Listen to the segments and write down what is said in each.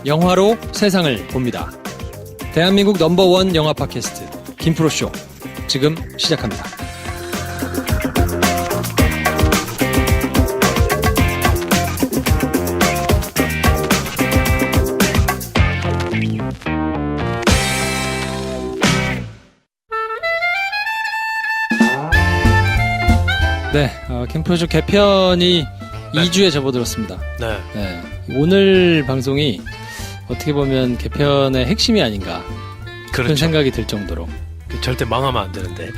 영화로 세상을 봅니다. 대한민국 넘버원 영화 팟캐스트 김프로쇼 지금 시작합니다. 네, 김프로쇼 개편이 2주에 접어들었습니다. 네, 오늘 방송이 어떻게 보면 개편의 핵심이 아닌가 그런 그렇죠. 생각이 들 정도로 절대 망하면 안 되는데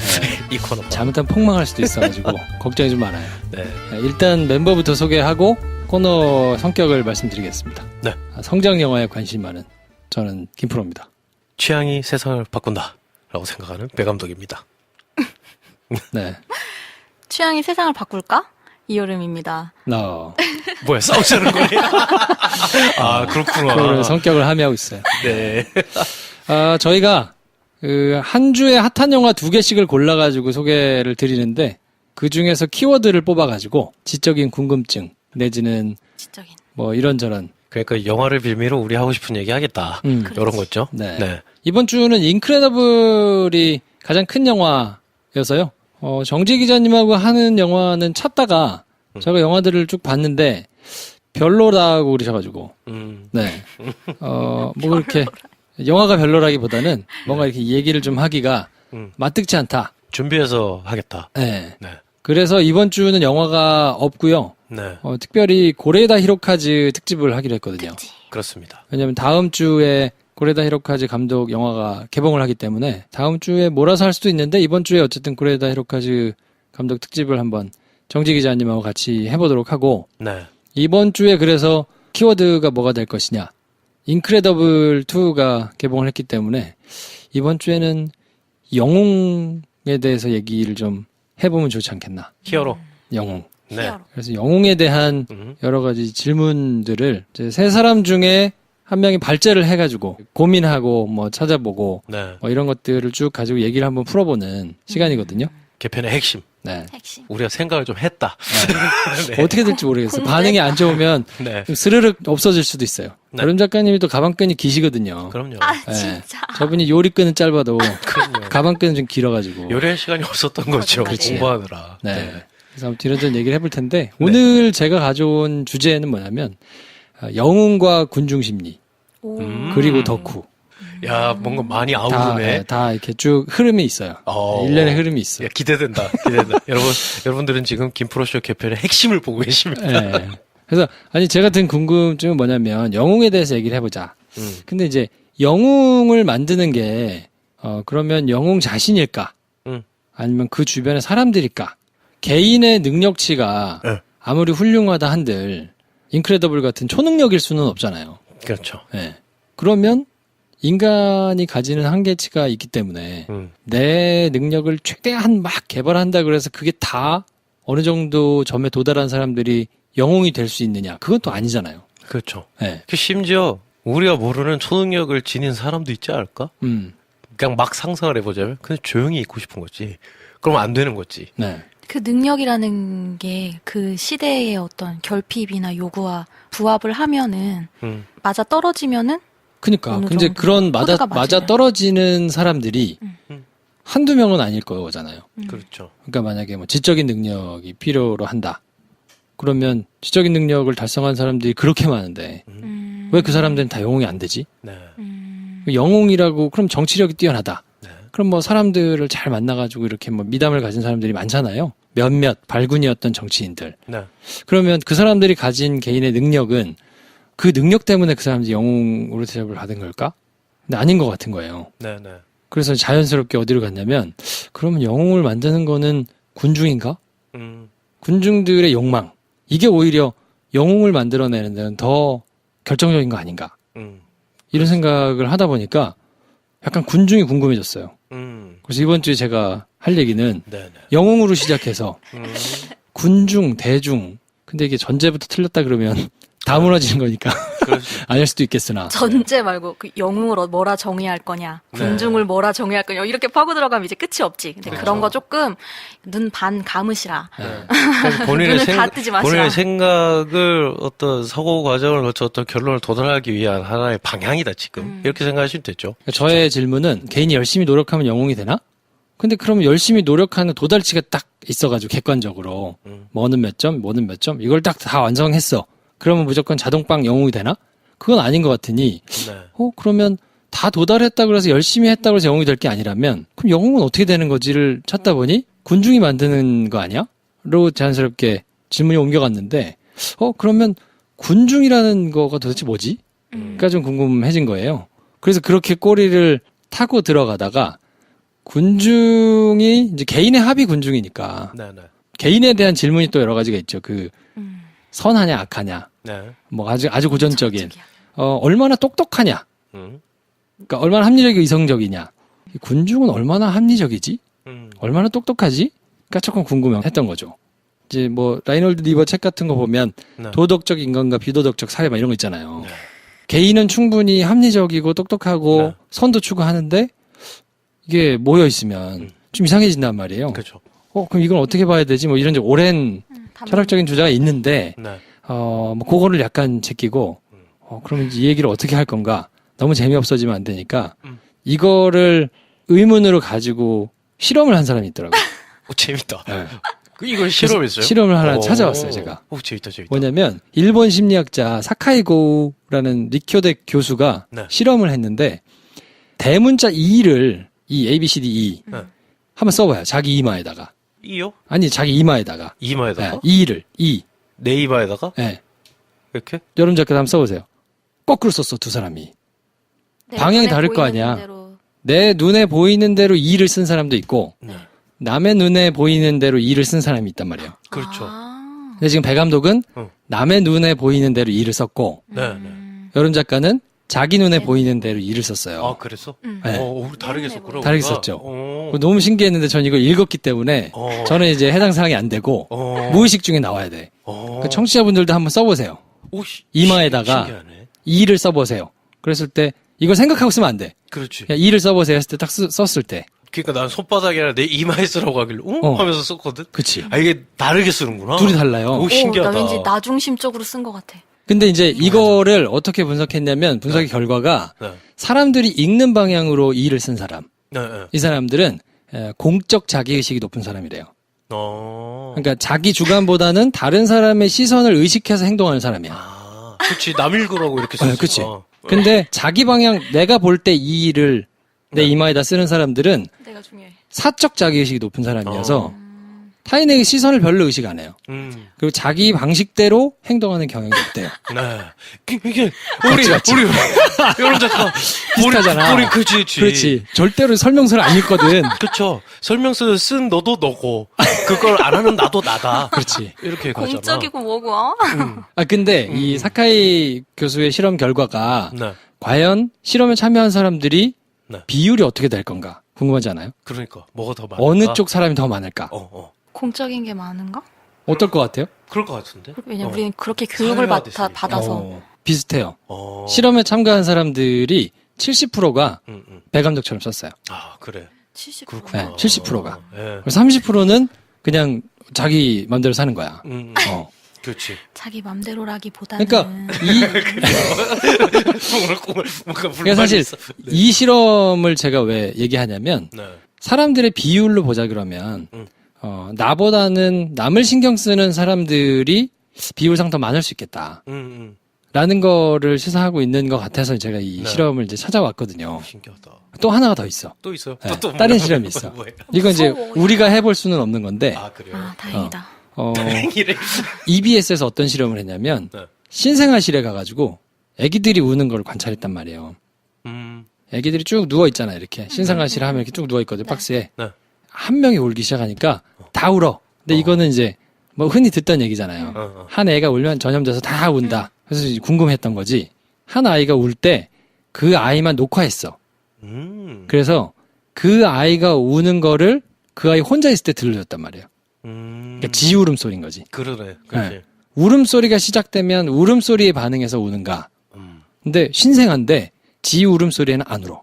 이 코너가 잘못하면 폭망할 수도 있어가지고 걱정이 좀 많아요. 네. 일단 멤버부터 소개하고 코너 성격을 말씀드리겠습니다. 네. 성장 영화에 관심 많은 저는 김프로입니다. 취향이 세상을 바꾼다라고 생각하는 배 감독입니다. 네, 취향이 세상을 바꿀까? 이여름입니다. 뭐야, 싸우자는 거예요? 아, 그렇구나. 그런 성격을 함의하고 있어요. 네. 저희가 한 주에 핫한 영화 2개씩을 골라가지고 소개를 드리는데 그 중에서 키워드를 뽑아가지고 지적인 궁금증 내지는 지적인. 뭐 이런저런. 그러니까 영화를 빌미로 우리 하고 싶은 얘기 하겠다. 이런 거죠. 네. 이번 주는 인크레더블이 가장 큰 영화여서요. 정지 기자님하고 하는 영화는 찾다가 제가 영화들을 쭉 봤는데 별로라고 그러셔가지고 네. 뭐 그렇게 영화가 별로라기보다는 뭔가 이렇게 얘기를 좀 하기가 마뜩지 않다. 준비해서 하겠다. 네. 네. 그래서 이번 주는 영화가 없고요. 네. 특별히 고레다 히로카즈 특집을 하기로 했거든요. 그렇습니다. 왜냐면 다음 주에 고레다 히로카즈 감독 영화가 개봉을 하기 때문에 다음 주에 몰아서 할 수도 있는데 이번 주에 어쨌든 고레다 히로카즈 감독 특집을 한번 정지 기자님하고 같이 해보도록 하고 네. 이번 주에 그래서 키워드가 뭐가 될 것이냐. 인크레더블 2가 개봉을 했기 때문에 이번 주에는 영웅에 대해서 얘기를 좀 해보면 좋지 않겠나. 히어로. 영웅. 네. 히어로. 그래서 영웅에 대한 여러 가지 질문들을 이제 세 사람 중에 한 명이 발제를 해가지고 고민하고 뭐 찾아보고 네. 뭐 이런 것들을 쭉 가지고 얘기를 한번 풀어보는 시간이거든요. 개편의 핵심. 네. 핵심. 우리가 생각을 좀 했다. 네. 어떻게 될지 모르겠어요. 근데? 반응이 안 좋으면 네. 좀 스르륵 없어질 수도 있어요. 네. 여름 작가님이 또 가방끈이 기시거든요. 그럼요. 아, 네. 진짜. 저분이 요리끈은 짧아도 그럼요. 가방끈은 좀 길어가지고. 요리할 시간이 없었던 거죠. 그렇지. 공부하느라. 네. 그래서 아무튼 이런저런 얘기를 해볼 텐데 오늘 제가 가져온 주제는 뭐냐면 영웅과 군중심리 오. 그리고 덕후. 야, 뭔가 많이 다, 아우르네. 다 이렇게 쭉 흐름이 있어요. 일련의 흐름이 있어요. 야, 기대된다. 여러분들은 지금 김프로쇼 개편의 핵심을 보고 계십니다. 네. 그래서 아니 제가 든 궁금증은 뭐냐면 영웅에 대해서 얘기를 해보자. 근데 이제 영웅을 만드는 게 그러면 영웅 자신일까? 아니면 그 주변의 사람들일까? 개인의 능력치가 네. 아무리 훌륭하다 한들 인크레더블 같은 초능력일 수는 없잖아요. 그렇죠. 네. 그러면 인간이 가지는 한계치가 있기 때문에 내 능력을 최대한 막 개발한다 그래서 그게 다 어느 정도 점에 도달한 사람들이 영웅이 될 수 있느냐? 그건 또 아니잖아요. 그렇죠. 네. 그 심지어 우리가 모르는 초능력을 지닌 사람도 있지 않을까? 그냥 막 상상을 해보자면 그냥 조용히 있고 싶은 거지. 그러면 안 되는 거지. 네. 그 능력이라는 게 그 시대의 어떤 결핍이나 요구와 부합을 하면은 맞아 떨어지면은 그러니까 어느 근데 정도 그런 코드가 맞아 맞으면. 떨어지는 사람들이 한두 명은 아닐 거잖아요. 그렇죠. 그러니까 만약에 뭐 지적인 능력이 필요로 한다. 그러면 지적인 능력을 달성한 사람들이 그렇게 많은데 왜 그 사람들은 다 영웅이 안 되지? 네. 영웅이라고 그럼 정치력이 뛰어나다. 네. 그럼 뭐 사람들을 잘 만나가지고 이렇게 뭐 미담을 가진 사람들이 많잖아요. 몇몇 발군이었던 정치인들. 네. 그러면 그 사람들이 가진 개인의 능력은 그 능력 때문에 그 사람들이 영웅으로 대접을 받은 걸까? 근데 아닌 것 같은 거예요. 네. 네. 그래서 자연스럽게 어디로 갔냐면 그러면 영웅을 만드는 거는 군중인가? 군중들의 욕망. 이게 오히려 영웅을 만들어내는 데는 더 결정적인 거 아닌가? 이런 생각을 하다 보니까 약간 군중이 궁금해졌어요. 그래서 이번 주에 제가 할 얘기는 네. 네. 영웅으로 시작해서 군중, 대중. 근데 이게 전제부터 틀렸다 그러면 다 무너지는 거니까. 아닐 수도 있겠으나. 전제 말고 그 영웅을 뭐라 정의할 거냐, 군중을 뭐라 정의할 거냐 이렇게 파고 들어가면 이제 끝이 없지. 근데 그런 거 조금 눈 반 감으시라. 눈을 다 뜨지 마시라. 본인의 생각을 어떤 사고 과정을 거쳐 어떤 결론을 도달하기 위한 하나의 방향이다 지금 이렇게 생각하시면 되죠. 저의 질문은 개인이 열심히 노력하면 영웅이 되나? 근데 그러면 열심히 노력하는 도달치가 딱 있어가지고 객관적으로 뭐는 몇 점, 뭐는 몇 점 이걸 딱 다 완성했어. 그러면 무조건 자동빵 영웅이 되나? 그건 아닌 것 같으니 그러면 다 도달했다 그래서 열심히 했다 그래서 영웅이 될 게 아니라면 그럼 영웅은 어떻게 되는 거지를 찾다 보니 군중이 만드는 거 아니야? 로 자연스럽게 질문이 옮겨갔는데 그러면 군중이라는 거가 도대체 뭐지? 그러니까 좀 궁금해진 거예요. 그래서 그렇게 꼬리를 타고 들어가다가 군중이 이제 개인의 합의 군중이니까 개인에 대한 질문이 또 여러 가지가 있죠. 그 선하냐 악하냐 뭐 아주 고전적인 얼마나 똑똑하냐 그러니까 얼마나 합리적이고 이성적이냐 군중은 얼마나 합리적이지 얼마나 똑똑하지 그러니까 조금 궁금했던 거죠. 이제 뭐 라이놀드 니버 책 같은 거 보면 도덕적 인간과 비도덕적 사회 막 이런 거 있잖아요. 개인은 충분히 합리적이고 똑똑하고 선도 추구하는데 이게 모여 있으면 좀 이상해진단 말이에요. 그렇죠. 그럼 이건 어떻게 봐야 되지? 뭐 이런 오랜 철학적인 주제가 있는데, 뭐 그거를 약간 제끼고, 그러면 이 얘기를 어떻게 할 건가? 너무 재미없어지면 안 되니까, 이거를 의문으로 가지고 실험을 한 사람이 있더라고요. 재밌다. 네. 이걸 실험했어요? 실험을 하나 찾아왔어요, 제가. 재밌다. 뭐냐면, 일본 심리학자 사카이고우라는 리쿄데 교수가 실험을 했는데, 대문자 E를 이 A, B, C, D, E 한번 써봐요. 자기 이마에다가. E요? 아니 자기 이마에다가. 이마에다가? E를 E. 내 이마에다가? 네. 이렇게? 여러분 작가 한번 써보세요. 거꾸로 썼어 두 사람이. 방향이 다를 거 아니야. 내 눈에 보이는 대로 E를 쓴 사람도 있고 남의 눈에 보이는 대로 E를 쓴 사람이 있단 말이에요. 그렇죠. 근데 지금 배 감독은 남의 눈에 보이는 대로 E를 썼고 여러분 작가는 자기 눈에 보이는 대로 E를 썼어요. 아, 그랬어? 네. 우리 다르게 썼구나. 다르게 썼죠. 너무 신기했는데 전 이걸 읽었기 때문에 저는 이제 해당 사항이 안 되고 무의식 중에 나와야 돼. 그 청취자분들도 한번 써보세요. 이마에다가 신기하네. E를 써보세요. 그랬을 때 이걸 생각하고 쓰면 안 돼. 그렇지. 그냥 E를 써보세요 했을 때 딱 썼을 때. 그러니까 난 손바닥이 아니라 내 이마에 쓰라고 하길래 하면서 썼거든. 그치. 이게 다르게 쓰는구나. 둘이 달라요. 오, 신기하다. 나 왠지 나중심적으로 쓴 것 같아. 근데 이제 이거를 어떻게 분석했냐면 분석의 결과가 사람들이 읽는 방향으로 E를 쓴 사람. 이 사람들은 공적 자기의식이 높은 사람이래요. 그러니까 자기 주관보다는 다른 사람의 시선을 의식해서 행동하는 사람이야. 그렇지. 남 읽으라고 이렇게 썼어. 그치. 근데 자기 방향 내가 볼 때 E를 내 이마에다 쓰는 사람들은 내가 중요해. 사적 자기의식이 높은 사람이어서 타인에게 시선을 별로 의식 안 해요. 그리고 자기 방식대로 행동하는 경향이 없대요. 네. 이게 우리 여러분 작가 비슷하잖아. 우리 그렇지. 절대로 설명서를 안 읽거든. 그렇죠. 설명서 쓴 너도 너고 그걸 안 하는 나도 나다. 그렇지. 이렇게 가잖아. 공적이고 뭐고. 근데 이 사카이 교수의 실험 결과가 과연 실험에 참여한 사람들이 비율이 어떻게 될 건가 궁금하지 않아요? 그러니까 뭐가 더 많을까? 어느 쪽 사람이 더 많을까? 공적인 게 많은가? 어떨 것 같아요? 그럴 것 같은데. 왜냐면 우리는 그렇게 교육을 받아서. 비슷해요. 실험에 참가한 사람들이 70%가 배 감독처럼 썼어요. 아, 그래. 70%. 네, 70%가. 그래서 30%는 그냥 자기 맘대로 사는 거야. 그렇지. 자기 맘대로라기보다는. 그러니까 그러니까 사실 이 실험을 제가 왜 얘기하냐면 사람들의 비율로 보자 그러면 나보다는 남을 신경 쓰는 사람들이 비율상 더 많을 수 있겠다. 라는 거를 시사하고 있는 것 같아서 제가 이 실험을 이제 찾아왔거든요. 신기하다. 또 하나가 더 있어. 또 있어요? 네, 다른 실험이 있어. 이건 이제 우리가 해볼 수는 없는 건데. 아, 그래요? 아, 다행이다. EBS에서 어떤 실험을 했냐면 신생아실에 가가지고 애기들이 우는 걸 관찰했단 말이에요. 애기들이 쭉 누워 있잖아요. 이렇게 신생아실 하면 이렇게 쭉 누워 있거든요. 박스에. 한 명이 울기 시작하니까 다 울어. 근데 이거는 이제 뭐 흔히 듣던 얘기잖아요. 한 애가 울면 전염돼서 다 운다. 그래서 궁금했던 거지. 한 아이가 울 때 그 아이만 녹화했어. 그래서 그 아이가 우는 거를 그 아이 혼자 있을 때 들려줬단 말이에요. 그러니까 지울음 소리인 거지. 그러네. 그렇지. 울음소리가 시작되면 울음소리에 반응해서 우는가? 근데 신생아인데 지 울음소리에는 안 울어.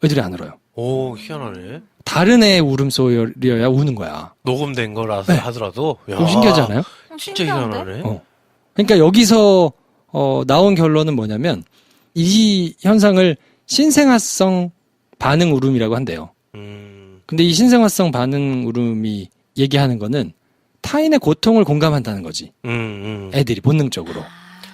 애들이 안 울어요. 오, 희한하네. 다른 애의 울음소리여야 우는 거야. 녹음된 거라서 하더라도. 야, 그거 신기하지 않아요? 진짜 신기한데? 희한하네. 그러니까 여기서 나온 결론은 뭐냐면 이 현상을 신생아성 반응 울음이라고 한대요. 근데 이 신생아성 반응 울음이 얘기하는 거는 타인의 고통을 공감한다는 거지. 애들이 본능적으로.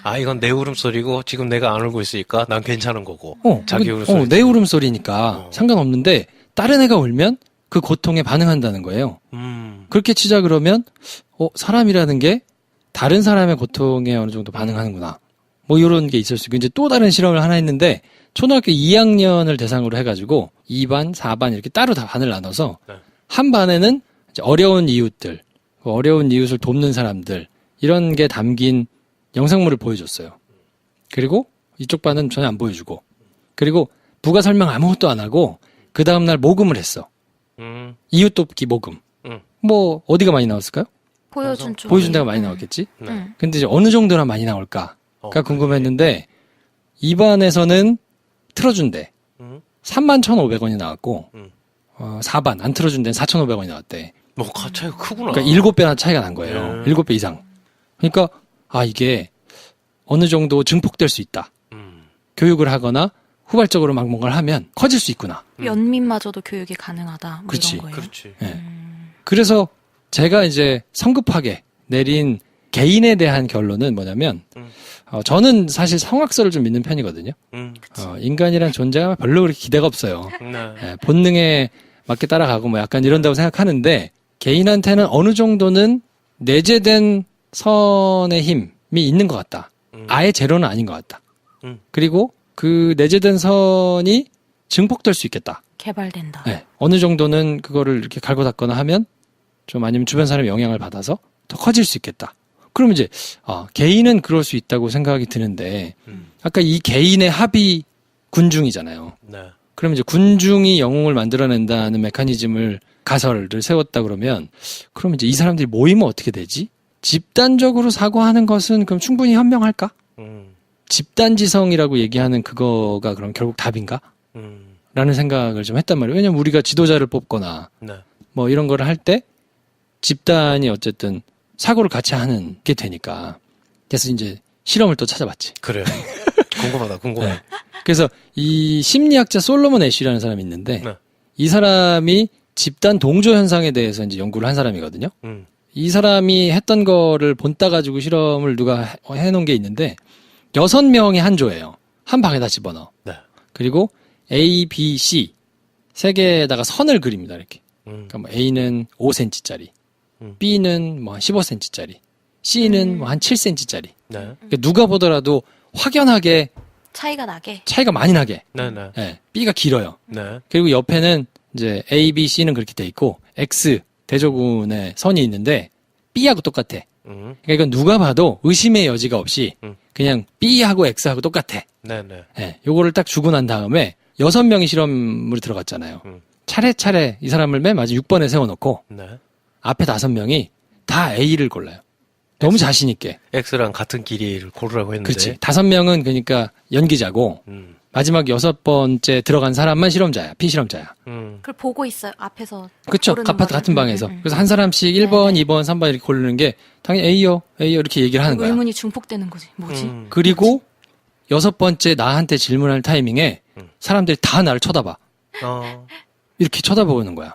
아, 이건 내 울음소리고 지금 내가 안 울고 있으니까 난 괜찮은 거고. 자기 이건, 울음소리. 내 울음소리니까 상관없는데 다른 애가 울면 그 고통에 반응한다는 거예요. 그렇게 치자 그러면 사람이라는 게 다른 사람의 고통에 어느 정도 반응하는구나. 뭐 이런 게 있을 수 있고 이제 또 다른 실험을 하나 했는데 초등학교 2학년을 대상으로 해가지고 2반, 4반 이렇게 따로 다 반을 나눠서 한 반에는 이제 어려운 이웃들, 어려운 이웃을 돕는 사람들 이런 게 담긴 영상물을 보여줬어요. 그리고 이쪽 반은 전혀 안 보여주고 그리고 부가 설명 아무것도 안 하고 그 다음날 모금을 했어. 이웃 돕기 모금. 뭐 어디가 많이 나왔을까요? 보여준 쪽. 보여준 데가 많이 나왔겠지? 네. 근데 이제 어느 정도나 많이 나올까가 궁금했는데 2반에서는 틀어준대. 31,500원이 나왔고 4반 안 틀어준 데는 4,500원이 나왔대. 뭐 차이가 크구나. 그러니까 7배나 차이가 난 거예요. 7배 이상. 그러니까 이게 어느 정도 증폭될 수 있다. 교육을 하거나 후발적으로 막 뭔가를 하면 커질 수 있구나. 연민마저도 교육이 가능하다. 뭐 그렇지. 이런 거예요. 그렇지. 예. 그래서 제가 이제 성급하게 내린 개인에 대한 결론은 뭐냐면 저는 사실 성악설을 좀 믿는 편이거든요. 인간이란 존재가 별로 그렇게 기대가 없어요. 네. 예, 본능에 맞게 따라가고 뭐 약간 이런다고 생각하는데 개인한테는 어느 정도는 내재된 선의 힘이 있는 것 같다. 아예 제로는 아닌 것 같다. 그리고 그 내재된 선이 증폭될 수 있겠다. 개발된다. 네, 어느 정도는 그거를 이렇게 갈고 닦거나 하면 좀 아니면 주변 사람의 영향을 받아서 더 커질 수 있겠다. 그럼 이제 개인은 그럴 수 있다고 생각이 드는데 아까 이 개인의 합이 군중이잖아요. 네. 그럼 이제 군중이 영웅을 만들어낸다는 메커니즘을 가설을 세웠다 그러면 그럼 이제 이 사람들이 모이면 어떻게 되지? 집단적으로 사고하는 것은 그럼 충분히 현명할까? 집단지성이라고 얘기하는 그거가 그럼 결국 답인가? 라는 생각을 좀 했단 말이에요. 왜냐면 우리가 지도자를 뽑거나 네. 뭐 이런 거를 할 때 집단이 어쨌든 사고를 같이 하는 게 되니까. 그래서 이제 실험을 또 찾아봤지. 그래요. 궁금해. 네. 그래서 이 심리학자 솔로몬 애쉬라는 사람이 있는데 네. 이 사람이 집단 동조 현상에 대해서 이제 연구를 한 사람이거든요. 이 사람이 했던 거를 본따 가지고 실험을 누가 해놓은 게 있는데 6명이 한 조예요. 한 방에다 집어넣어. 네. 그리고 A, B, C 세 개에다가 선을 그립니다. 이렇게. 그러니까 뭐 A는 5cm짜리, B는 뭐 한 15cm짜리, C는 뭐 한 7cm짜리. 네. 그러니까 누가 보더라도 확연하게 차이가 나게. 차이가 많이 나게. 네. 네. 네, B가 길어요. 네. 그리고 옆에는 이제 A, B, C는 그렇게 돼 있고 X 대조군의 선이 있는데 B하고 똑같아. 그러니까 이건 누가 봐도 의심의 여지가 없이 그냥 B하고 X하고 똑같아. 네네. 네, 요거를 딱 주고 난 다음에 6명이 실험물에 들어갔잖아요. 차례차례 이 사람을 맨 마지막 6번에 세워놓고 네. 앞에 5명이 다 A를 골라요. 너무 자신 있게. X랑 같은 길이를 고르라고 했는데. 그렇지. 5명은 그러니까 연기자고 마지막 6번째 들어간 사람만 실험자야. 피실험자야. 그걸 보고 있어요. 앞에서. 그렇죠. 고르는 거를. 같은 방에서. 그래서 한 사람씩 1번, 2번, 3번 이렇게 고르는 게 당연히 A요 이렇게 얘기를 하는 거야. 의문이 중폭되는 거지. 뭐지? 그리고 6번째 나한테 질문할 타이밍에 사람들이 다 나를 쳐다봐. 이렇게 쳐다보는 거야.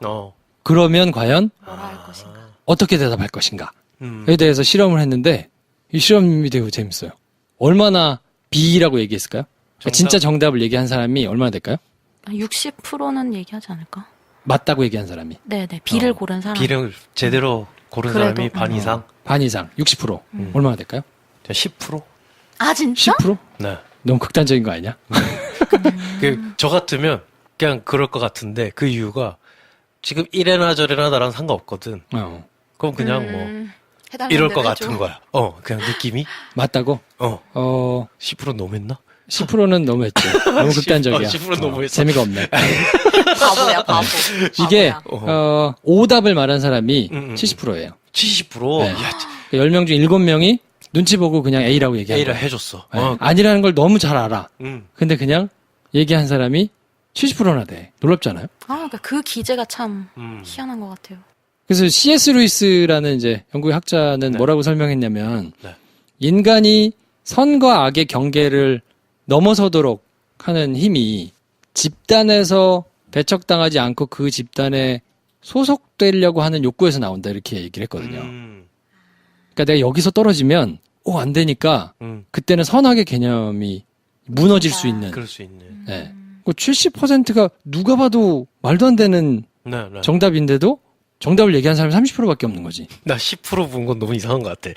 그러면 과연 뭐라 할 것인가. 어떻게 대답할 것인가에 대해서 실험을 했는데 이 실험이 되게 재밌어요. 얼마나 B라고 얘기했을까요? 진짜 정답을 얘기한 사람이 얼마나 될까요? 60%는 얘기하지 않을까? 맞다고 얘기한 사람이. 네네. B를 고른 사람. B를 제대로 고른 그래도, 사람이 반 이상? 반 이상. 60%. 얼마나 될까요? 10%? 아, 진짜? 10%? 네. 너무 극단적인 거 아니냐? 저 같으면 그냥 그럴 것 같은데 그 이유가 지금 이래나 저래나 나랑 상관없거든. 그럼 그냥 뭐 해달라는 이럴 대로 것 해줘. 같은 거야. 그냥 느낌이. 맞다고? 10% 너무했나? 10%는 너무했지. 너무 극단적이야. 10% 너무했어. 재미가 없네. 바보야, 바보. 이게 바보야. 오답을 말한 사람이 70%예요. 70%? 네. 야, 10명 중 7명이 눈치 보고 그냥 A라고 얘기한 A라 거야. 해줬어. 네. 아니라는 걸 너무 잘 알아. 음. 근데 그냥 얘기한 사람이 70%나 돼. 놀랍잖아요. 그러니까 그 기제가 참 음. 희한한 것 같아요. 그래서 C.S. 루이스라는 이제 영국의 학자는 네. 뭐라고 설명했냐면 네. 인간이 선과 악의 경계를 넘어서도록 하는 힘이 집단에서 배척당하지 않고 그 집단에 소속되려고 하는 욕구에서 나온다 이렇게 얘기를 했거든요. 그러니까 내가 여기서 떨어지면 안 되니까 그때는 선악의 개념이 무너질 수 있는. 그럴 수 있네. 네. 70%가 누가 봐도 말도 안 되는 네, 네. 정답인데도 정답을 얘기한 사람이 30%밖에 없는 거지. 나 10% 본 건 너무 이상한 것 같아.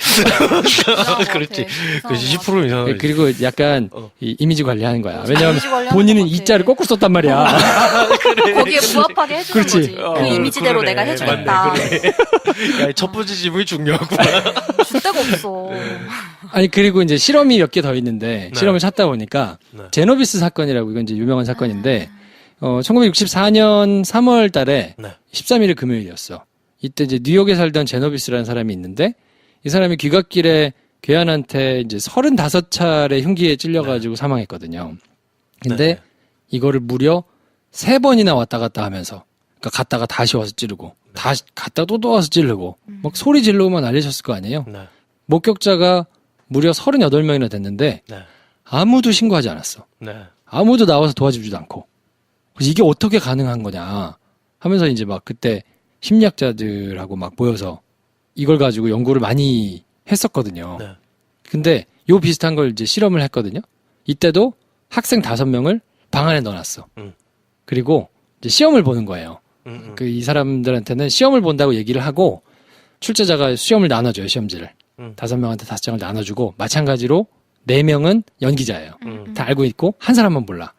그렇지. 그렇지. 10% 이상한 거지. 그리고 약간 이 이미지 관리하는 거야. 왜냐하면 이미지 관리하는 본인은 것 같아. 이자를 거꾸로 썼단 말이야. 거기에 부합하게 해주는 그렇지. 거지. 그 이미지대로 그러네. 내가 해주겠다. 맞네, 야, 첫 번째 질문이 중요하구나. 줄 데가 없어. 아니 그리고 이제 실험이 몇 개 더 있는데 네. 실험을 찾다 보니까 네. 제노비스 사건이라고 이건 이제 유명한 사건인데 1964년 3월 달에 네. 13일이 금요일이었어. 이때 이제 뉴욕에 살던 제노비스라는 사람이 있는데 이 사람이 귀갓길에 괴한한테 이제 35차례 흉기에 찔려가지고 사망했거든요. 근데 네. 이거를 무려 3번이나 왔다 갔다 하면서 그러니까 갔다가 다시 와서 찌르고 다시 갔다가 또 와서 찌르고 막 소리 지르고만 난리쳤을 거 아니에요. 네. 목격자가 무려 38명이나 됐는데 네. 아무도 신고하지 않았어. 네. 아무도 나와서 도와주지도 않고. 그래서 이게 어떻게 가능한 거냐 하면서 이제 막 그때 심리학자들하고 막 모여서 이걸 가지고 연구를 많이 했었거든요. 네. 근데 요 비슷한 걸 이제 실험을 했거든요. 이때도 학생 5명을 방 안에 넣어놨어. 그리고 이제 시험을 보는 거예요. 그 이 사람들한테는 시험을 본다고 얘기를 하고 출제자가 시험을 나눠줘요, 시험지를. 5명한테 5장을 나눠주고 마찬가지로 4명은 연기자예요. 다 알고 있고 한 사람만 몰라.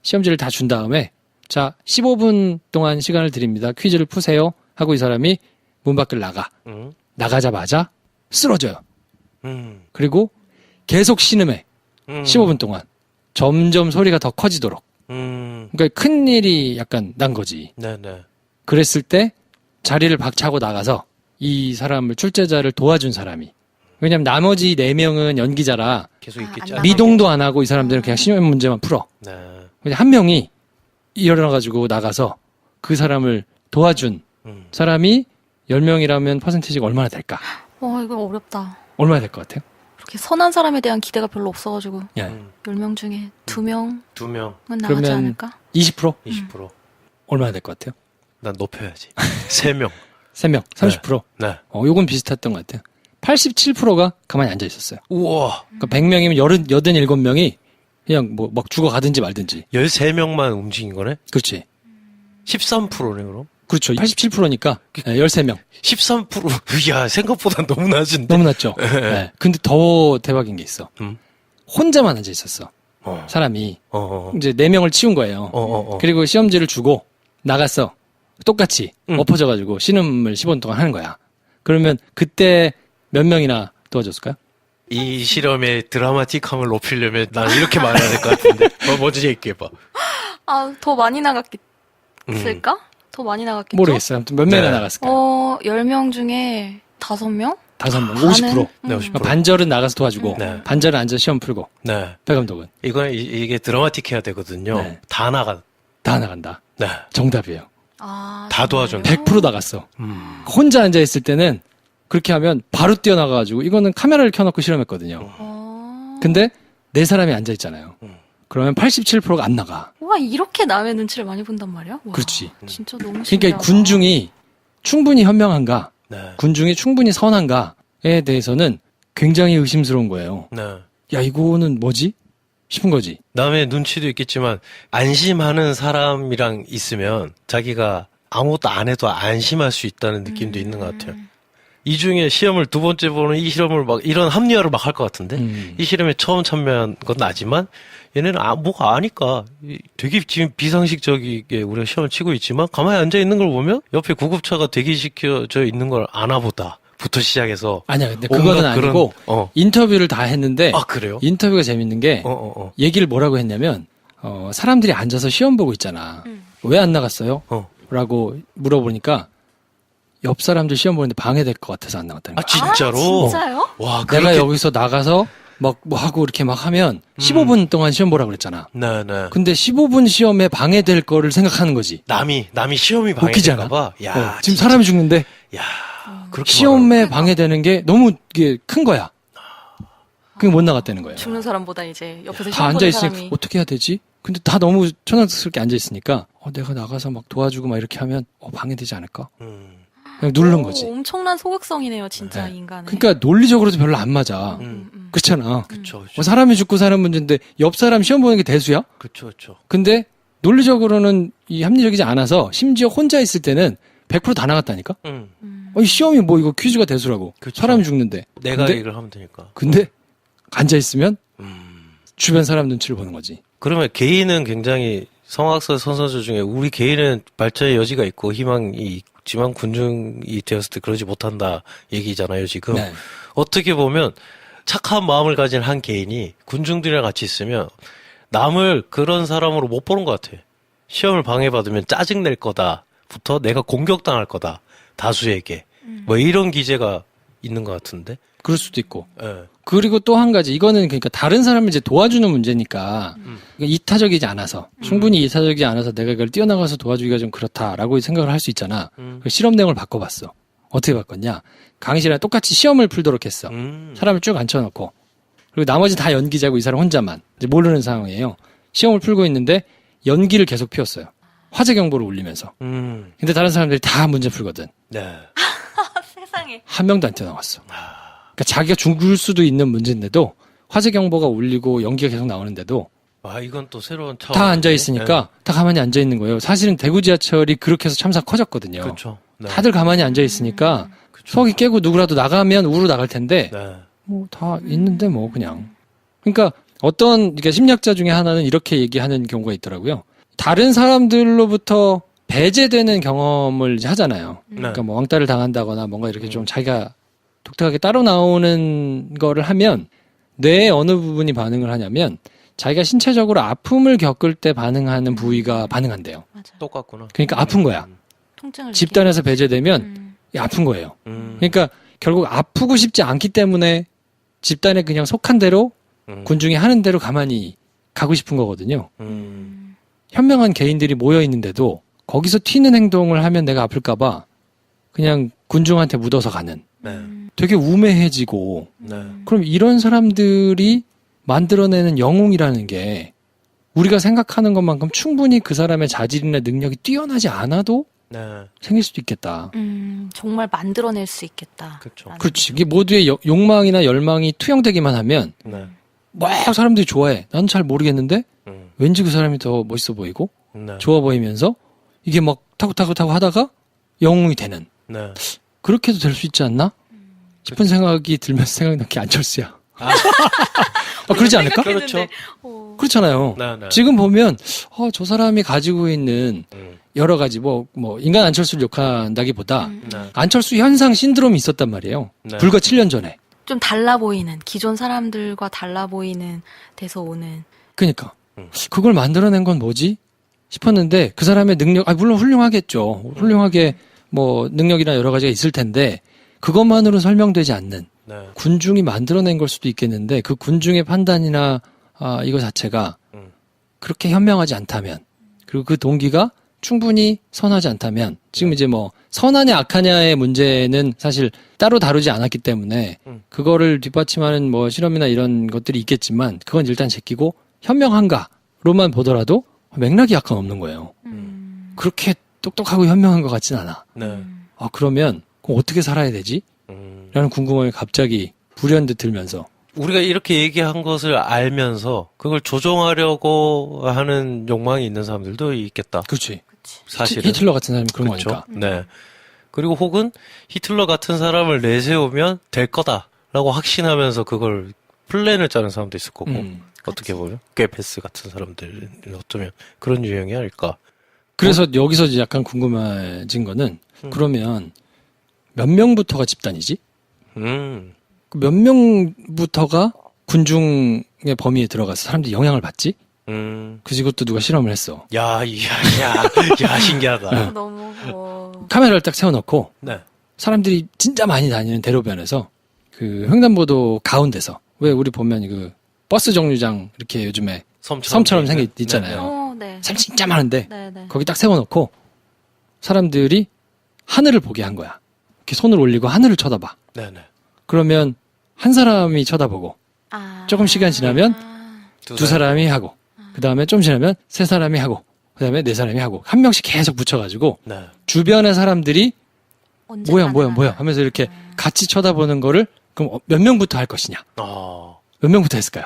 시험지를 다 준 다음에 자 15분 동안 시간을 드립니다. 퀴즈를 푸세요. 하고 이 사람이 문 밖을 나가자마자 쓰러져요. 그리고 계속 신음해. 15분 동안. 점점 소리가 더 커지도록. 그러니까 큰 일이 약간 난 거지. 네, 네. 그랬을 때 자리를 박차고 나가서 이 사람을 출제자를 도와준 사람이. 왜냐면 나머지 4명은 연기자라 계속 있겠지. 안 미동도 안 하고 이 사람들은 그냥 시험 문제만 풀어. 네. 근데 한 명이 일어나가지고 나가서 그 사람을 도와준 사람이 10명이라면 퍼센티지가 얼마나 될까? 이거 어렵다. 얼마나 될 것 같아요? 그렇게 선한 사람에 대한 기대가 별로 없어가지고 예. 10명 중에 2명은 2명, 나가지 그러면 않을까? 20%? 20%. 얼마나 될 것 같아요? 난 높여야지. 3명. 3명, 30%. 네. 요건 비슷했던 것 같아요. 87%가 가만히 앉아 있었어요. 우와. 그러니까 100명이면 87명이 그냥 뭐 막 죽어가든지 말든지. 13명만 움직인 거네? 그렇지. 13%네, 그럼? 그렇죠. 87%니까 13명. 13%. 야, 생각보다 너무 낮은데? 너무 낮죠? 네. 근데 더 대박인 게 있어. 음. 혼자만 앉아 있었어. 어. 사람이. 어. 이제 4명을 치운 거예요. 그리고 시험지를 주고 나갔어. 똑같이 엎어져가지고 신음을 15분 동안 하는 거야. 그러면 그때 몇 명이나 도와줬을까요? 이 실험의 드라마틱함을 높이려면 난 이렇게 말해야 될 것 같은데. 먼저 얘기해봐. 더 많이 나갔을까? 더 많이 나갔겠죠? 모르겠어요. 아무튼 몇 명이나 네. 나갔을까요? 10명 중에 5명? 5명, 50%. 네, 50%. 반절은 나가서 도와주고, 네. 반절은 앉아 시험 풀고, 네. 배 감독은 이건 이게 드라마틱해야 되거든요. 네. 다 나가. 다 나간다. 네. 정답이에요. 다 도와줬네. 100% 나갔어. 혼자 앉아 있을 때는 그렇게 하면 바로 뛰어나가가지고 이거는 카메라를 켜놓고 실험했거든요. 근데 4사람이 앉아 있잖아요. 그러면 87%가 안 나가. 와, 이렇게 남의 눈치를 많이 본단 말이야? 와, 그렇지. 진짜 너무 신기하다. 그러니까 이 군중이 충분히 현명한가, 네. 군중이 충분히 선한가에 대해서는 굉장히 의심스러운 거예요. 네. 야, 이거는 뭐지? 싶은 거지. 남의 눈치도 있겠지만 안심하는 사람이랑 있으면 자기가 아무것도 안 해도 안심할 수 있다는 느낌도 있는 것 같아요. 이 중에 시험을 2번째 보는 이 실험을 막 이런 합리화를 막 할 것 같은데 이 실험에 처음 참여한 건 나지만 얘네는 뭐가 아니까 되게 지금 비상식적이게 우리가 시험을 치고 있지만 가만히 앉아 있는 걸 보면 옆에 구급차가 대기시켜져 있는 걸 아나 보다 부터 시작해서 아니야, 근데 그거는 온갖 그런- 아니고 인터뷰를 다 했는데 그래요? 인터뷰가 재밌는 게 얘기를 뭐라고 했냐면 사람들이 앉아서 시험 보고 있잖아. 왜 안 나갔어요? 라고 물어보니까 옆 사람들 시험 보는데 방해될 것 같아서 안 나갔다는 아, 거야. 진짜로? 진짜요? 와, 내가 그렇게. 여기서 나가서 막 뭐 하고 이렇게 막 하면 15분 동안 시험 보라고 그랬잖아. 네, 네. 근데 15분 시험에 방해될 거를 생각하는 거지. 남이 시험이 웃기지 않아? 방해될까봐. 야, 지금 진짜. 사람이 죽는데 야, 그렇게 시험에 방해되는 게 너무 이게 큰 거야. 그게 못 나갔다는 거야. 죽는 사람보다 이제 옆에서 다 시험 앉아 보는 있으니 사람이 어떻게 해야 되지? 근데 다 너무 천연스럽게 앉아 있으니까 내가 나가서 막 도와주고 막 이렇게 하면 방해되지 않을까? 그냥 누른 거지. 엄청난 소극성이네요, 진짜 네. 인간은. 그러니까 논리적으로도 별로 안 맞아. 그렇잖아. 그쵸, 그쵸. 뭐 사람이 죽고 사는 문제인데 옆 사람 시험 보는 게 대수야? 그쵸, 그쵸. 근데 논리적으로는 이 합리적이지 않아서 심지어 혼자 있을 때는 100%다 나갔다니까? 이 시험이 뭐 이거 퀴즈가 대수라고. 그쵸. 사람이 죽는데. 내가 근데, 얘기를 하면 되니까. 근데 앉아있으면 주변 사람 눈치를 보는 거지. 그러면 개인은 굉장히 성악사 선선수 중에 우리 개인은 발전의 여지가 있고 희망이 있지만 군중이 되었을 때 그러지 못한다 얘기잖아요, 지금. 네. 어떻게 보면 착한 마음을 가진 한 개인이 군중들이랑 같이 있으면 남을 그런 사람으로 못 보는 것 같아. 시험을 방해받으면 짜증낼 거다부터 내가 공격당할 거다. 다수에게. 뭐 이런 기제가 있는 것 같은데. 그럴 수도 있고. 예. 그리고 또 한 가지, 이거는 그러니까 다른 사람을 이제 도와주는 문제니까, 그러니까 이타적이지 않아서, 충분히 이타적이지 않아서 내가 이걸 뛰어나가서 도와주기가 좀 그렇다라고 생각을 할 수 있잖아. 그 실험 내용을 바꿔봤어. 어떻게 바꿨냐? 강의실에 똑같이 시험을 풀도록 했어. 사람을 쭉 앉혀놓고. 그리고 나머지 다 연기자고 이 사람 혼자만. 이제 모르는 상황이에요. 시험을 풀고 있는데 연기를 계속 피웠어요. 화재 경보를 울리면서. 근데 다른 사람들이 다 문제 풀거든. 네. 세상에. 한 명도 안 뛰어나갔어. 그러니까 자기가 죽을 수도 있는 문제인데도 화재 경보가 울리고 연기가 계속 나오는데도 아, 이건 또 새로운 차원. 다 앉아 있으니까 다 가만히 앉아 있는 거예요. 사실은 대구 지하철이 그렇게 해서 참사 커졌거든요. 그렇죠. 네. 다들 가만히 앉아 있으니까 그쵸. 속이 깨고 누구라도 나가면 우로 나갈 텐데 네. 뭐 다 있는데 뭐 그냥. 그러니까 그러니까 심리학자 중에 하나는 이렇게 얘기하는 경우가 있더라고요. 다른 사람들로부터 배제되는 경험을 이제 하잖아요. 그러니까 뭐 왕따를 당한다거나 뭔가 이렇게 좀 자기가 독특하게 따로 나오는 거를 하면 뇌의 어느 부분이 반응을 하냐면 자기가 신체적으로 아픔을 겪을 때 반응하는 부위가 반응한대요. 맞아. 똑같구나. 그러니까 아픈 거야. 통증을 집단에서 배제되면 아픈 거예요. 그러니까 결국 아프고 싶지 않기 때문에 집단에 그냥 속한 대로 군중이 하는 대로 가만히 가고 싶은 거거든요. 현명한 개인들이 모여 있는데도 거기서 튀는 행동을 하면 내가 아플까봐 그냥 군중한테 묻어서 가는. 네. 되게 우매해지고. 네. 그럼 이런 사람들이 만들어내는 영웅이라는 게 우리가 생각하는 것만큼 충분히 그 사람의 자질이나 능력이 뛰어나지 않아도 네. 생길 수도 있겠다. 정말 만들어낼 수 있겠다. 그렇죠. 라는 그렇지. 이게 모두의 욕망이나 열망이 투영되기만 하면 네. 막 사람들이 좋아해. 난 잘 모르겠는데 왠지 그 사람이 더 멋있어 보이고 네. 좋아 보이면서 이게 막 타고 하다가 영웅이 되는. 네. 그렇게도 될 수 있지 않나? 싶은 생각이 들면서 생각난 게 안철수야. 그러지 않을까? 그렇죠. 그렇잖아요. 네, 네. 지금 보면 저 사람이 가지고 있는 여러 가지 뭐 인간 안철수를 욕한다기보다 네. 안철수 현상 신드롬이 있었단 말이에요. 네. 불과 7년 전에. 좀 달라 보이는, 기존 사람들과 달라 보이는 데서 오는. 그러니까 그걸 만들어낸 건 뭐지 싶었는데 그 사람의 능력, 물론 훌륭하겠죠. 훌륭하게 뭐 능력이나 여러 가지가 있을 텐데 그것만으로 설명되지 않는 네. 군중이 만들어낸 걸 수도 있겠는데 그 군중의 판단이나 이거 자체가 그렇게 현명하지 않다면 그리고 그 동기가 충분히 선하지 않다면 지금 이제 뭐 선하냐 악하냐의 문제는 사실 따로 다루지 않았기 때문에 그거를 뒷받침하는 뭐 실험이나 이런 것들이 있겠지만 그건 일단 제끼고 현명한가로만 보더라도 맥락이 약간 없는 거예요. 그렇게 똑똑하고 현명한 것 같진 않아. 네. 그러면 그럼 어떻게 살아야 되지? 라는 궁금함이 갑자기 불현듯 들면서 우리가 이렇게 얘기한 것을 알면서 그걸 조정하려고 하는 욕망이 있는 사람들도 있겠다. 그렇지. 사실은. 히틀러 같은 사람이 그런 그렇죠. 거니까. 네. 그리고 혹은 히틀러 같은 사람을 내세우면 될 거다라고 확신하면서 그걸 플랜을 짜는 사람도 있을 거고 어떻게 보면 꾀베스 같은 사람들 어쩌면 그런 유형이 아닐까. 그래서 여기서 이제 약간 궁금해진 거는 그러면 몇 명부터가 집단이지? 몇 명부터가 군중의 범위에 들어가서 사람들이 영향을 받지? 그래서 이것도 누가 실험을 했어. 야, 신기하다. 너무 카메라를 딱 세워놓고 네. 사람들이 진짜 많이 다니는 대로변에서 그 횡단보도 가운데서 왜 우리 보면 그 버스 정류장 이렇게 요즘에 섬처럼 생겨 있잖아요. 네. 사람 진짜 많은데 네. 거기 딱 세워놓고 사람들이 하늘을 보게 한 거야. 이렇게 손을 올리고 하늘을 쳐다봐. 네네. 그러면 한 사람이 쳐다보고 조금 시간 지나면 두 사람이 하고 그 다음에 좀 지나면 세 사람이 하고 그 다음에 네 사람이 하고 한 명씩 계속 붙여가지고 네. 주변의 사람들이 언제 뭐야 가능하나. 하면서 이렇게 같이 쳐다보는 거를 그럼 몇 명부터 할 것이냐? 몇 명부터 했을까요?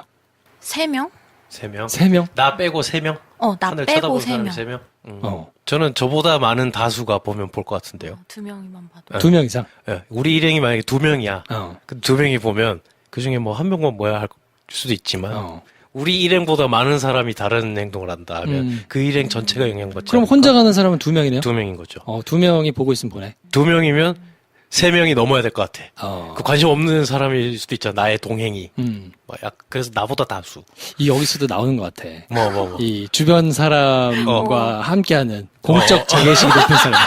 3명? 3명? 3명? 나 빼고 3명? 나 하늘 빼고 쳐다보는 사람이 3명. 3명? 저는 저보다 많은 다수가 보면 볼 것 같은데요. 2명이만 봐도. 2명 이상? 예, 우리 일행이 만약에 2명이야. 어. 그 2명이 보면 그 중에 뭐 한 명만 뭐야 할 수도 있지만 어. 우리 일행보다 많은 사람이 다른 행동을 한다 하면 그 일행 전체가 영향받지 그럼 않을까? 혼자 가는 사람은 2명이네요? 2명인 거죠. 2명이 보고 있으면 보내. 2명이면 3명이 넘어야 될 것 같아. 어. 그 관심 없는 사람일 수도 있잖아. 나의 동행이. 음. 그래서 나보다 다수. 이 여기서도 나오는 것 같아. 뭐. 이 주변 사람과 함께하는 공적 자괴식이 높은 사람.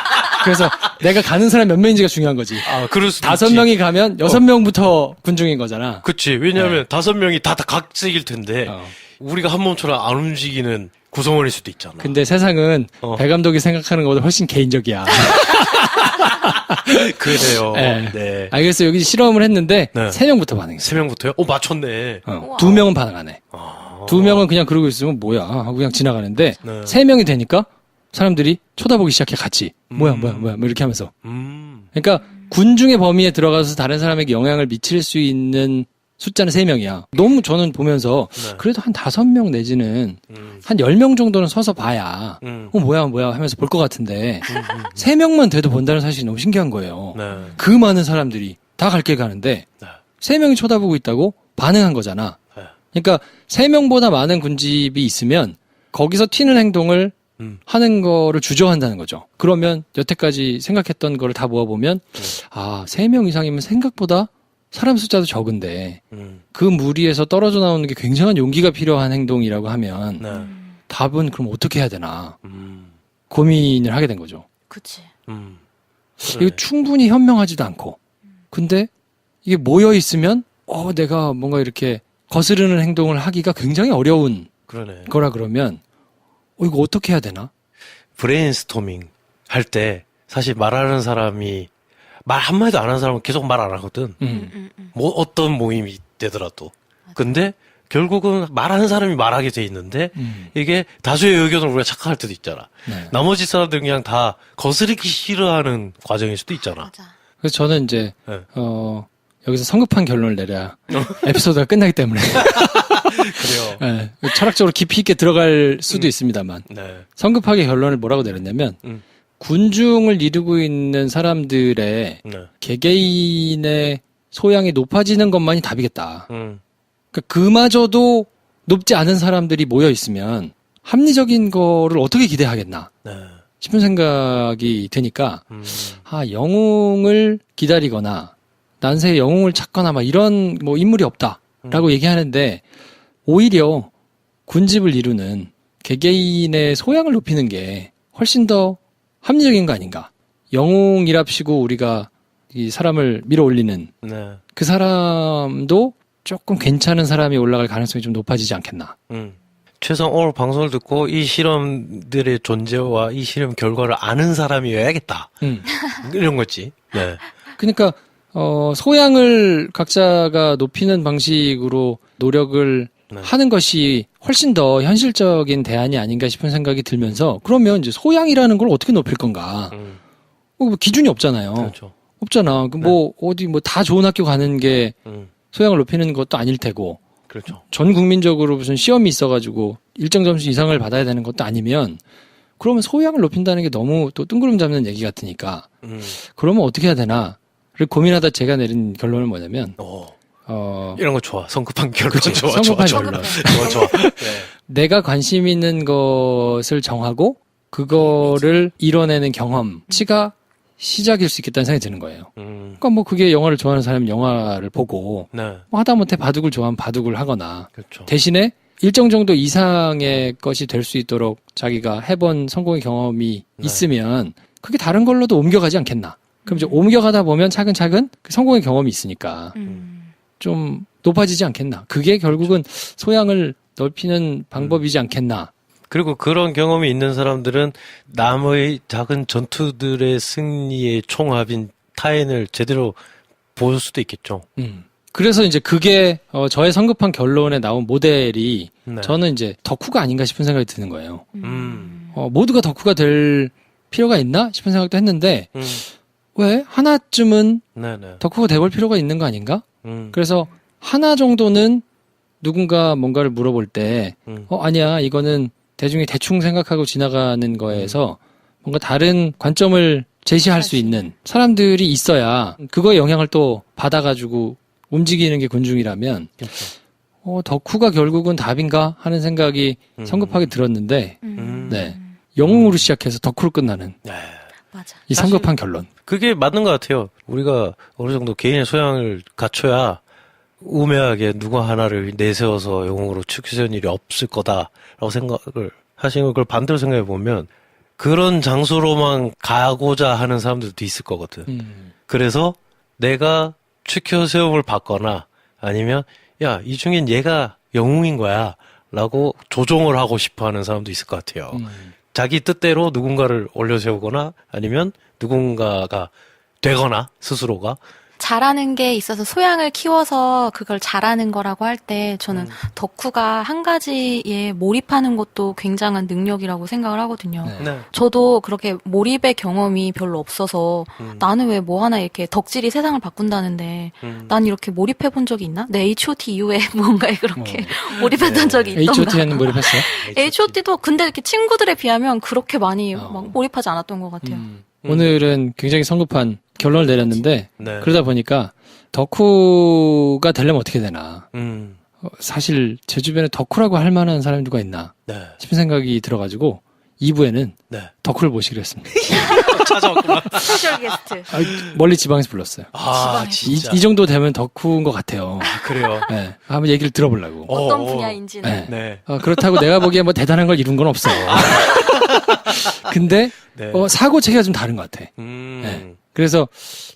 그래서 내가 가는 사람 몇 명인지가 중요한 거지. 그럴 수도 5명이 가면 6명부터 군중인 거잖아. 그치. 왜냐하면 5명이 다 각색일 텐데 우리가 한 몸처럼 안 움직이는 구성원일 수도 있잖아. 근데 세상은 배 감독이 생각하는 것보다 훨씬 개인적이야. 그래요. 네. 네. 그래서 여기 실험을 했는데 네. 3명부터 반응했어. 3명부터요? 맞췄네. 2명은 반응 안 해. 2명은 그냥 그러고 있으면 뭐야 하고 그냥 지나가는데 네. 3명이 되니까 사람들이 쳐다보기 시작해 같이. 뭐야 뭐 이렇게 하면서. 그러니까 군중의 범위에 들어가서 다른 사람에게 영향을 미칠 수 있는 숫자는 3명이야. 너무 저는 보면서 그래도 한 5명 내지는 한 10명 정도는 서서 봐야 뭐야 하면서 볼 것 같은데 3명만 돼도 본다는 사실이 너무 신기한 거예요. 네. 그 많은 사람들이 다 갈 길 가는데 네. 3명이 쳐다보고 있다고 반응한 거잖아. 네. 그러니까 3명보다 많은 군집이 있으면 거기서 튀는 행동을 하는 거를 주저한다는 거죠. 그러면 여태까지 생각했던 거를 다 모아보면 3명 이상이면 생각보다 사람 숫자도 적은데 그 무리에서 떨어져 나오는 게 굉장한 용기가 필요한 행동이라고 하면 네. 답은 그럼 어떻게 해야 되나 고민을 하게 된 거죠. 그치. 이거 충분히 현명하지도 않고 근데 이게 모여 있으면 내가 뭔가 이렇게 거스르는 행동을 하기가 굉장히 어려운 그러네. 거라 그러면 이거 어떻게 해야 되나? 브레인스토밍 할 때 사실 말하는 사람이 말 한마디도 안 하는 사람은 계속 말 안 하거든. 뭐 어떤 모임이 되더라도. 근데 결국은 말하는 사람이 말하게 돼 있는데 이게 다수의 의견을 우리가 착각할 때도 있잖아. 네. 나머지 사람들 그냥 다 거스르기 싫어하는 과정일 수도 있잖아. 맞아. 그래서 저는 이제 네. 여기서 성급한 결론을 내려야 에피소드가 끝나기 때문에 그래요. 네, 철학적으로 깊이 있게 들어갈 수도 있습니다만 네. 성급하게 결론을 뭐라고 내렸냐면 군중을 이루고 있는 사람들의 네. 개개인의 소양이 높아지는 것만이 답이겠다. 음. 그러니까 그마저도 높지 않은 사람들이 모여 있으면 합리적인 거를 어떻게 기대하겠나 네. 싶은 생각이 드니까 영웅을 기다리거나 난세의 영웅을 찾거나 막 이런 뭐 인물이 없다라고 얘기하는데 오히려 군집을 이루는 개개인의 소양을 높이는 게 훨씬 더 합리적인 거 아닌가. 영웅이랍시고 우리가 이 사람을 밀어 올리는 네. 그 사람도 조금 괜찮은 사람이 올라갈 가능성이 좀 높아지지 않겠나. 최소한 오늘 방송을 듣고 이 실험들의 존재와 이 실험 결과를 아는 사람이어야겠다. 이런 거지. 네. 그러니까 소양을 각자가 높이는 방식으로 노력을 하는 것이 훨씬 더 현실적인 대안이 아닌가 싶은 생각이 들면서 그러면 이제 소양이라는 걸 어떻게 높일 건가? 뭐 기준이 없잖아요. 그렇죠. 없잖아. 뭐 어디 뭐 다 좋은 학교 가는 게 소양을 높이는 것도 아닐 테고. 그렇죠. 전 국민적으로 무슨 시험이 있어가지고 일정 점수 이상을 받아야 되는 것도 아니면 그러면 소양을 높인다는 게 너무 또 뜬구름 잡는 얘기 같으니까 그러면 어떻게 해야 되나? 를 고민하다 제가 내린 결론은 뭐냐면 이런 거 좋아. 성급한 결론. 그치, 좋아. 성급한 좋아. 결론. 좋아. 네. 내가 관심 있는 것을 정하고 그거를 이뤄내는 경험치가 시작일 수 있겠다는 생각이 드는 거예요. 그러니까 뭐 그게 영화를 좋아하는 사람은 영화를 보고 네. 뭐 하다못해 바둑을 좋아하면 바둑을 하거나 그렇죠. 대신에 일정 정도 이상의 것이 될 수 있도록 자기가 해본 성공의 경험이 네. 있으면 그게 다른 걸로도 옮겨가지 않겠나. 그럼 이제 옮겨가다 보면 차근차근 그 성공의 경험이 있으니까 좀 높아지지 않겠나. 그게 결국은 소양을 넓히는 방법이지 않겠나. 그리고 그런 경험이 있는 사람들은 남의 작은 전투들의 승리의 총합인 타인을 제대로 볼 수도 있겠죠. 그래서 이제 그게 저의 성급한 결론에 나온 모델이 네. 저는 이제 덕후가 아닌가 싶은 생각이 드는 거예요. 모두가 덕후가 될 필요가 있나 싶은 생각도 했는데 왜 하나쯤은 네네. 덕후가 돼볼 필요가 있는 거 아닌가? 음. 그래서 하나 정도는 누군가 뭔가를 물어볼 때 아니야 이거는 대중이 대충 생각하고 지나가는 거에서 뭔가 다른 관점을 제시할 수 있는 사람들이 있어야 그거에 영향을 또 받아가지고 움직이는 게 군중이라면 그렇죠. 덕후가 결국은 답인가 하는 생각이 성급하게 들었는데 네 영웅으로 시작해서 덕후로 끝나는 네. 맞아. 이 성급한 결론. 그게 맞는 것 같아요. 우리가 어느 정도 개인의 소양을 갖춰야 우매하게 누구 하나를 내세워서 영웅으로 추세한 일이 없을 거다라고 생각을 하시는 걸 반대로 생각해 보면 그런 장소로만 가고자 하는 사람들도 있을 거거든. 그래서 내가 추켜 세움을 받거나 아니면 야, 이 중엔 얘가 영웅인 거야 라고 조종을 하고 싶어 하는 사람도 있을 것 같아요. 자기 뜻대로 누군가를 올려세우거나 아니면 누군가가 되거나 스스로가 잘하는 게 있어서 소양을 키워서 그걸 잘하는 거라고 할 때 저는 덕후가 한 가지에 몰입하는 것도 굉장한 능력이라고 생각을 하거든요. 네. 저도 그렇게 몰입의 경험이 별로 없어서 나는 왜 뭐 하나 이렇게 덕질이 세상을 바꾼다는데 난 이렇게 몰입해 본 적이 있나? 내 H.O.T 이후에 뭔가에 그렇게 몰입했던 적이 있던가. H.O.T에는 몰입했어요? H.O.T도 근데 이렇게 친구들에 비하면 그렇게 많이 막 몰입하지 않았던 것 같아요. 오늘은 굉장히 성급한 결론을 내렸는데 네. 그러다 보니까 덕후가 되려면 어떻게 되나. 음. 사실 제 주변에 덕후라고 할 만한 사람이 누가 있나 네. 싶은 생각이 들어가지고 2부에는 네. 덕후를 모시기로 했습니다. 찾아왔구나. 스페셜 게스트. 멀리 지방에서 불렀어요. 아, 지방에. 진짜. 이 정도 되면 덕후인 것 같아요. 그래요. 네, 한번 얘기를 들어보려고. 어떤 분야인지는. 네. 네. 그렇다고 내가 보기에 뭐 대단한 걸 이룬 건 없어. 근데 네. 사고 체계가 좀 다른 것 같아. 네. 그래서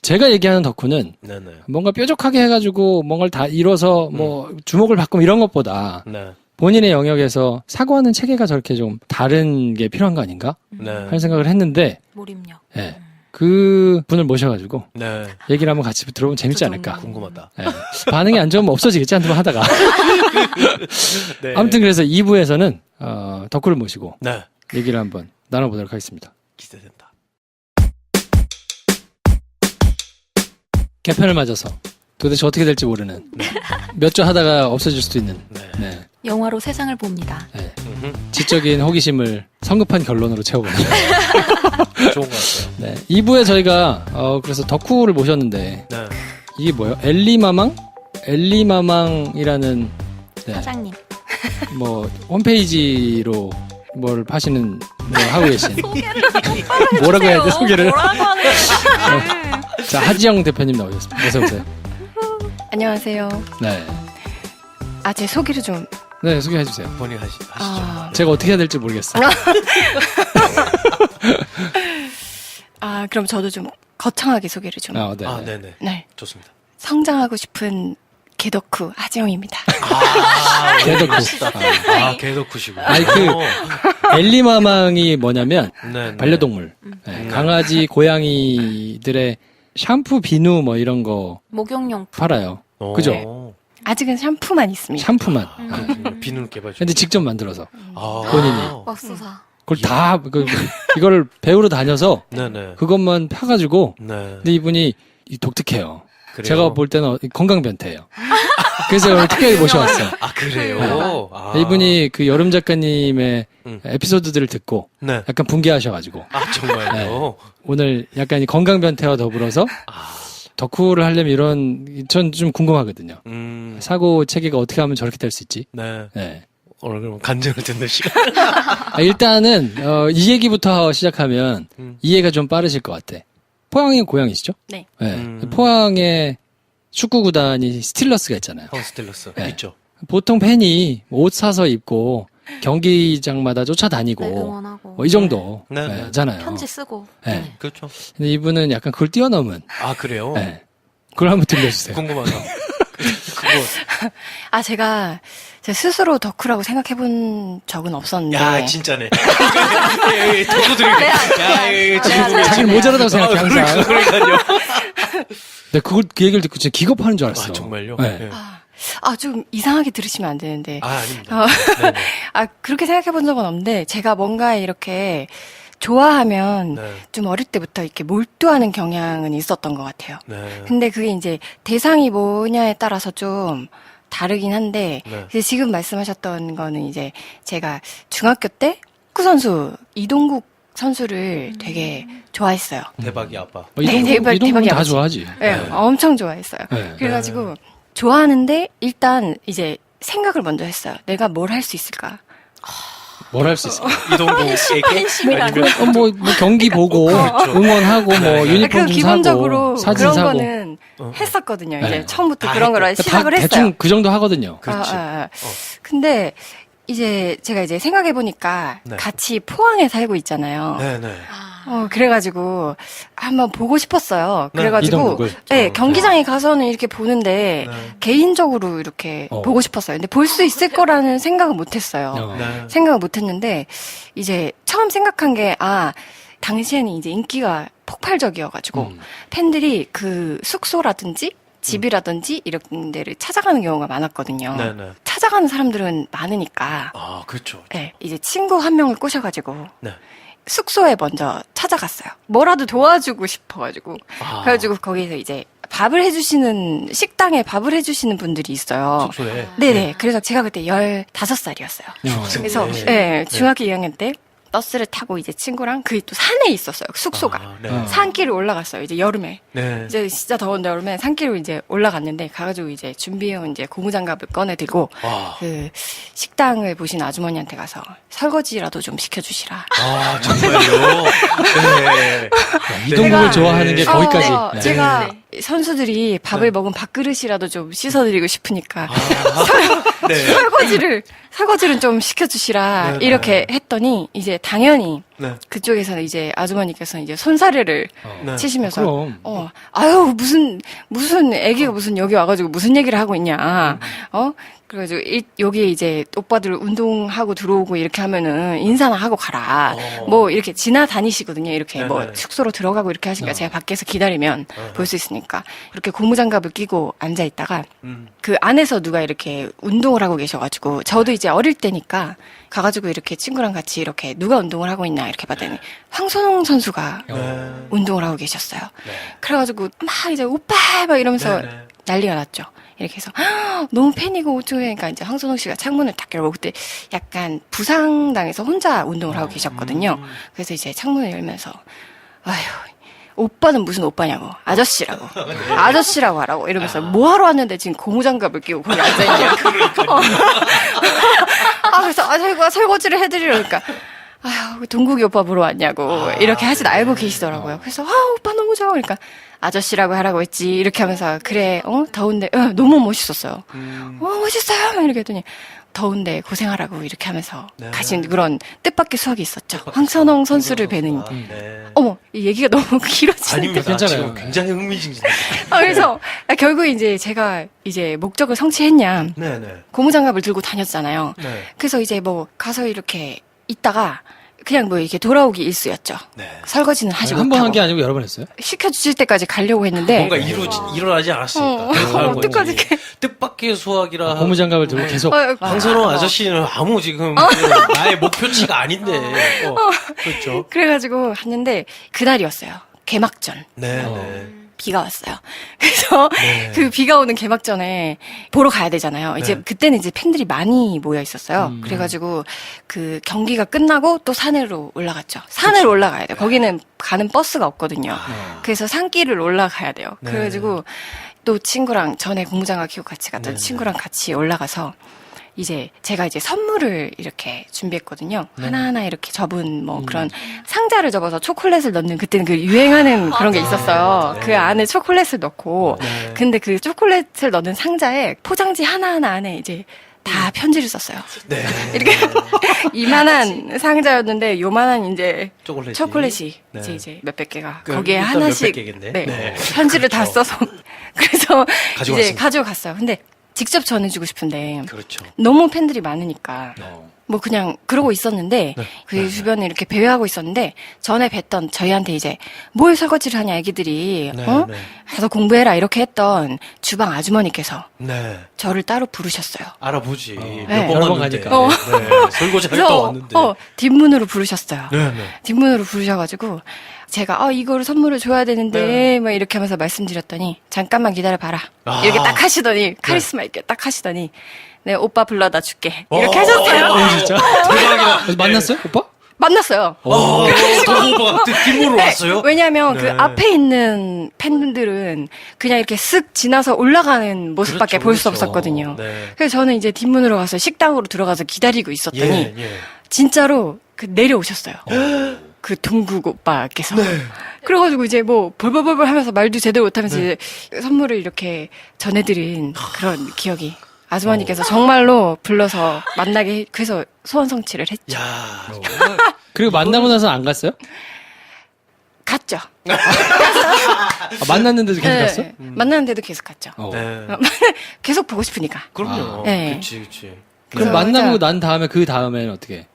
제가 얘기하는 덕후는 네네. 뭔가 뾰족하게 해가지고 뭔가를 다 이뤄서 뭐 주목을 받고 이런 것보다 네. 본인의 영역에서 사고하는 체계가 저렇게 좀 다른 게 필요한 거 아닌가 네. 하는 생각을 했는데 몰입력. 네. 그 분을 모셔가지고 네. 얘기를 한번 같이 들어보면 재밌지 않을까. 궁금하다. 네. 반응이 안 좋으면 없어지겠지 한두 번 하다가. 네. 아무튼 그래서 2부에서는 덕후를 모시고 네. 얘기를 한번 나눠보도록 하겠습니다. 기대된다. 개편을 맞아서 도대체 어떻게 될지 모르는 몇 주 하다가 없어질 수도 있는 네. 네. 영화로 세상을 봅니다. 네. 지적인 호기심을 성급한 결론으로 채워보는 좋은 것 같아요. 네. 2부에 저희가 그래서 덕후를 모셨는데 네. 이게 뭐예요? 엘리마망? 엘리마망이라는 네. 사장님. 뭐 홈페이지로 뭘 파시는 뭐 하고 계신 뭐라고 해야 돼 소개를? 뭐라고 하는 거야? 자 하지영 대표님 나오셨습니다. 어서 오세요. 안녕하세요. 네, 제 소개를 좀. 네 소개해 주세요. 본인 하시죠. 제가 어떻게 해야 될지 모르겠어요. 그럼 저도 좀 거창하게 소개를 좀. 네. 아, 네네. 네. 좋습니다. 성장하고 싶은 개덕후 하지영입니다. 개덕후. 개덕후시고. 아니 엘리마망이 뭐냐면 네. 반려동물, 네, 강아지, 고양이들의 샴푸, 비누 뭐 이런 거 목욕용품. 팔아요. 오. 그죠? 아직은 샴푸만 있습니다. 샴푸만. 비누 개발 중. 근데 직접 만들어서 본인이. 맙소사. 그걸 다 이거를 배우러 다녀서 네네. 그것만 펴가지고. 네. 근데 이분이 독특해요. 그래요? 제가 볼 때는 건강 변태예요. 그래서 오늘 특별히 모셔왔어요. 아, 그래요? 아. 이분이 그 여름 작가님의 에피소드들을 듣고 네. 약간 붕괴하셔가지고 아, 정말요? 오늘 약간 이 건강 변태와 더불어서 덕후를 하려면 전 좀 궁금하거든요. 사고 체계가 어떻게 하면 저렇게 될 수 있지? 네. 네. 오늘 그럼 간증을 듣는 시간. 일단은 이 얘기부터 시작하면 이해가 좀 빠르실 것 같아. 포항이 고향이시죠? 네. 네. 포항에 축구 구단이 스틸러스가 있잖아요. 하우스텔러스. 네. 있죠. 보통 팬이 옷 사서 입고 경기장마다 쫓아다니고 네, 응원하고. 뭐 이 정도 네, 네. 잖아요. 편지 쓰고. 네. 네. 그렇죠. 근데 이분은 약간 그걸 뛰어넘은. 아, 그래요? 네. 그걸 한번 들려주세요. 궁금하다. 그거. 아, 제가 제 스스로 덕후라고 생각해본 적은 없었는데. 야, 진짜네. 덕후 드리고. 야, 지금 자기는 모자라다고 생각해, 항상. 그러니까요. 네, 그 얘기를 듣고 진짜 기겁하는 줄 알았어. 아, 정말요? 네. 네. 좀 이상하게 들으시면 안 되는데. 아, 아닙니다. 네네. 그렇게 생각해본 적은 없는데, 제가 뭔가 이렇게 좋아하면 네. 좀 어릴 때부터 이렇게 몰두하는 경향은 있었던 것 같아요. 네. 근데 그게 이제 대상이 뭐냐에 따라서 좀 다르긴 한데, 네. 그래서 지금 말씀하셨던 거는 이제 제가 중학교 때 축구 선수 이동국 선수를 되게 좋아했어요. 대박이 아빠. 이동국, 대박이 이동국은 다 아버지. 좋아하지. 네, 엄청 좋아했어요. 네. 그래가지고 좋아하는데 일단 이제 생각을 먼저 했어요. 내가 뭘 할 수 있을까? 뭘 할 수 있어? 이동국에게 아니면 뭐 경기 보고 응원하고 뭐 네. 유니폼 좀 기본적으로 사고 사진 그런 사고 거는 했었거든요. 네. 이제 처음부터 다 그런 걸 했고. 시작을 다 했어요. 대충 그 정도 하거든요. 그렇지. 근데 이제 제가 이제 생각해 보니까 네. 같이 포항에 살고 있잖아요. 네네. 그래가지고 한번 보고 싶었어요. 네. 그래가지고 이동국을. 네, 경기장에 가서는 이렇게 보는데 네. 개인적으로 이렇게 보고 싶었어요. 근데 볼 수 있을 거라는 생각은 못했어요. 네. 생각을 못했는데 이제 처음 생각한 게 당시에는 이제 인기가 폭발적이어가지고 팬들이 그 숙소라든지 집이라든지 이런 데를 찾아가는 경우가 많았거든요. 네네. 찾아가는 사람들은 많으니까 아, 그렇죠. 네, 이제 친구 한 명을 꼬셔가지고 네. 숙소에 먼저 찾아갔어요. 뭐라도 도와주고 싶어가지고. 아. 그래가지고 거기서 이제 식당에 밥을 해주시는 분들이 있어요. 숙소에. 네네. 그래서 제가 그때 15살이었어요. 그래서, 네. 네, 중학교 2학년 때 버스를 타고 이제 친구랑 그게 또 산에 있었어요. 숙소가. 아, 네. 산길을 올라갔어요. 이제 여름에. 네. 이제 진짜 더운 여름에 산길로 이제 올라갔는데 가가지고 이제 준비해온 이제 고무장갑을 꺼내 들고 와. 그 식당을 보신 아주머니한테 가서 설거지라도 좀 시켜주시라. 아, 정말요? 네. 이동국을 좋아하는 게 거기까지. 네. 제가 선수들이 밥을 먹은 밥그릇이라도 좀 씻어드리고 싶으니까 네. 설거지를 좀 시켜주시라 네, 이렇게 했더니 이제 당연히 네. 그쪽에서 이제 아주머니께서 이제 손사래를 네. 치시면서 그럼. 아유 무슨 애기가 무슨 여기 와가지고 무슨 얘기를 하고 있냐 그래가지고 여기에 이제 오빠들 운동하고 들어오고 이렇게 하면은 인사나 하고 가라. 뭐 이렇게 지나다니시거든요. 이렇게 뭐 네네. 숙소로 들어가고 이렇게 하시니까 제가 밖에서 기다리면 볼 수 있으니까 이렇게 고무장갑을 끼고 앉아 있다가 그 안에서 누가 이렇게 운동을 하고 계셔가지고 저도 이제 어릴 때니까 가가지고 이렇게 친구랑 같이 이렇게 누가 운동을 하고 있나 이렇게 봤더니 황선홍 선수가 네. 운동을 하고 계셨어요. 네. 그래가지고 막 이제 오빠 막 이러면서 네네. 난리가 났죠. 이렇게 해서 너무 팬이고 어쩌니까 이제 황선홍 씨가 창문을 딱 열고 그때 약간 부상당해서 혼자 운동을 하고 계셨거든요. 그래서 이제 창문을 열면서 아휴 오빠는 무슨 오빠냐고 아저씨라고 아저씨라고 하라고 이러면서 뭐 하러 왔는데 지금 고무장갑을 끼고 거기 앉아있냐. 그래서 저희가 설거지를 해드리려니까 아유 동국이 오빠 보러 왔냐고 이렇게 하진 알고 계시더라고요. 그래서 오빠 너무 좋아 그러니까 아저씨라고 하라고 했지 이렇게 하면서 그래 더운데 너무 멋있었어요. 멋있어요 이렇게 했더니 더운데 고생하라고 이렇게 하면서 네. 가신 그런 뜻밖의 수학이 있었죠. 황선홍 선수를 뵈는 네. 이 얘기가 너무 길어지는데 아닙니다. 괜찮아요. 지금 굉장히 흥미진진해요. 그래서 결국 이제 제가 이제 목적을 성취했냐 네네. 고무장갑을 들고 다녔잖아요. 네. 그래서 이제 뭐 가서 이렇게 있다가 그냥 뭐 이렇게 돌아오기 일쑤였죠. 네. 설거지는 하지 한 번 한 못하고 게 아니고 여러 번 했어요? 시켜주실 때까지 가려고 했는데 뭔가 일어나지 않았으니까. 어떡하지? 뜻밖의 수학이라. 고무장갑을 들고 계속. 황선홍 아저씨는 아무 지금 나의 목표치가 아닌데. 그렇죠. 그래가지고 했는데 그날이었어요. 개막전. 네. 비가 왔어요. 그래서 그 비가 오는 개막전에 보러 가야 되잖아요. 이제 네. 그때는 이제 팬들이 많이 모여 있었어요. 그래가지고 그 경기가 끝나고 또 산으로 올라갔죠. 산을 올라가야 돼요. 거기는 가는 버스가 없거든요. 그래서 산길을 올라가야 돼요. 네. 그래가지고 또 친구랑 전에 고무장갑 끼고 같이 갔던 친구랑 같이 올라가서 이제 제가 이제 선물을 이렇게 준비했거든요. 하나하나 이렇게 접은 뭐 그런 상자를 접어서 초콜릿을 넣는 그때는 그 유행하는 그런 게 있었어요. 네. 그 안에 초콜릿을 넣고 네. 근데 그 초콜릿을 넣는 상자에 포장지 하나하나 안에 이제 다 편지를 썼어요. 네. 이렇게 이만한 상자였는데 요만한 이제 초콜릿이 네. 이제 몇백 개가 그 거기에 일단 하나씩 몇백 개겠네. 네, 네. 편지를 다 그렇죠. 써서 그래서 이제 가져갔습니다. 가져갔어요. 근데 직접 전해주고 싶은데 그렇죠. 너무 팬들이 많으니까 어. 뭐 그냥 그러고 있었는데 네. 그 주변에 이렇게 배회하고 있었는데 전에 뵀던 저희한테 이제 뭘 설거지를 하냐 애기들이 네, 어? 네. 가서 공부해라 이렇게 했던 주방 아주머니께서 네. 저를 따로 부르셨어요. 알아보지. 네. 몇 번 여러 번 갔는데. 가니까. 네. 설거지 할 때 왔는데. 뒷문으로 부르셨어요. 네, 네. 뒷문으로 부르셔가지고 제가 이거를 선물을 줘야 되는데 네. 뭐 이렇게 하면서 말씀드렸더니 잠깐만 기다려봐라 아. 이렇게 딱 하시더니 카리스마 있게 딱 하시더니 네 오빠 불러다 줄게 이렇게 하셨어요. 진짜? 대박이다. 그래서 만났어요, 오빠? 만났어요. 더 오빠가 뒷문으로 왔어요? 왜냐하면 네. 그 앞에 있는 팬들은 그냥 이렇게 쓱 지나서 올라가는 모습밖에 그렇죠, 볼 수 그렇죠. 없었거든요. 네. 그래서 저는 이제 뒷문으로 가서 식당으로 들어가서 기다리고 있었더니 예. 진짜로 그 내려오셨어요. 그 동국 오빠께서. 그래가지고 이제 뭐 벌벌벌벌 하면서 말도 제대로 못하면서 이제 선물을 이렇게 전해드린 그런 기억이 아주머니께서 정말로 불러서 만나게 그래서 소원 성취를 했죠. 야. 그리고 만나고 나서 안 갔어요? 갔죠. 만났는데도 계속 갔어? 네. 만났는데도 계속 갔죠. 어. 네. 계속 보고 싶으니까. 그럼요. 네. 그렇지. 그럼 그래서 만나고 진짜- 난 다음에 그 다음에는 어떻게 해?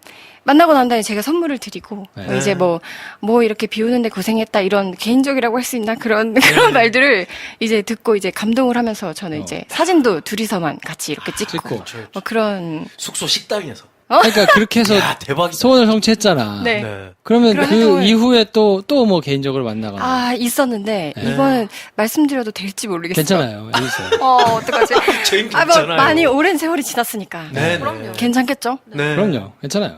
만나고 난 다음에 제가 선물을 드리고 네. 이제 뭐 이렇게 비 오는데 고생했다 이런 개인적이라고 할 수 있나 그런 말들을 이제 듣고 이제 감동을 하면서 저는 이제 사진도 둘이서만 같이 이렇게 찍고, 찍고. 그렇죠. 뭐 그런 숙소 식당에서. 그러니까 그렇게 해서 야, 대박이다. 소원을 성취했잖아. 네. 네. 그러면 그런 그 행동을- 이후에 또 뭐 개인적으로 만나거나. 있었는데 네. 이거는 말씀드려도 될지 모르겠어요. 괜찮아요. 있어요. 어떡하지? 제일 뭐 괜찮아요. 많이 오랜 세월이 지났으니까 네. 그럼요. 괜찮겠죠? 네. 그럼요. 괜찮아요.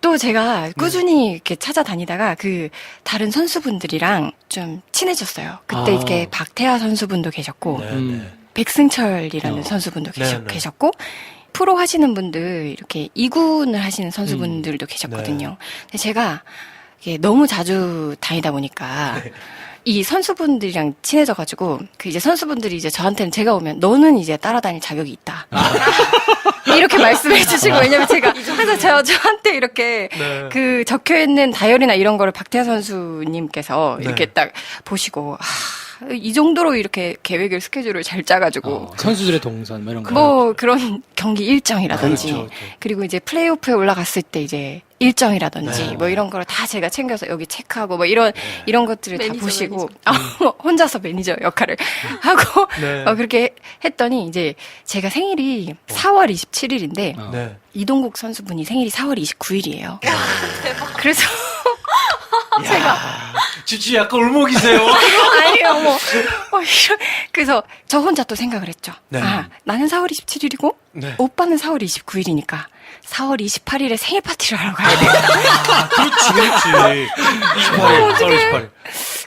또 제가 꾸준히 이렇게 찾아다니다가 그 다른 선수분들이랑 좀 친해졌어요. 그때 이렇게 박태하 선수분도 계셨고 네. 음. 백승철이라는 선수분도 네, 네. 계셨고 프로 하시는 분들 이렇게 2군을 하시는 선수분들도 계셨거든요. 근데 제가 이게 너무 자주 다니다 보니까 이 선수분들이랑 친해져가지고 그 이제 선수분들이 이제 저한테는 제가 오면 너는 이제 따라다닐 자격이 있다. 이렇게 말씀해 주시고 왜냐면 제가 항상 저한테 이렇게 네. 그 적혀 있는 다이어리나 이런 거를 박태하 선수님께서 네. 이렇게 딱 보시고 이 정도로 이렇게 계획을 스케줄을 잘 짜가지고 선수들의 동선 뭐 이런 거. 뭐 그런 경기 일정이라든지 그렇죠, 그렇죠. 그리고 이제 플레이오프에 올라갔을 때 이제 일정이라든지 네. 뭐 이런 거를 다 제가 챙겨서 여기 체크하고 뭐 이런 것들을 다 매니저, 보시고 혼자서 매니저 역할을 하고 네. 그렇게 했더니 이제 제가 생일이 4월 27일인데 어. 네. 이동국 선수분이 생일이 4월 29일이에요. 그래서 제가 지지 약간 울먹이세요. 아니요, 그래서 저 혼자 또 생각을 했죠. 네. 나는 4월 27일이고, 네. 오빠는 4월 29일이니까, 4월 28일에 생일 파티를 하러 가야 돼. 그렇지. 28일. 4월 28일.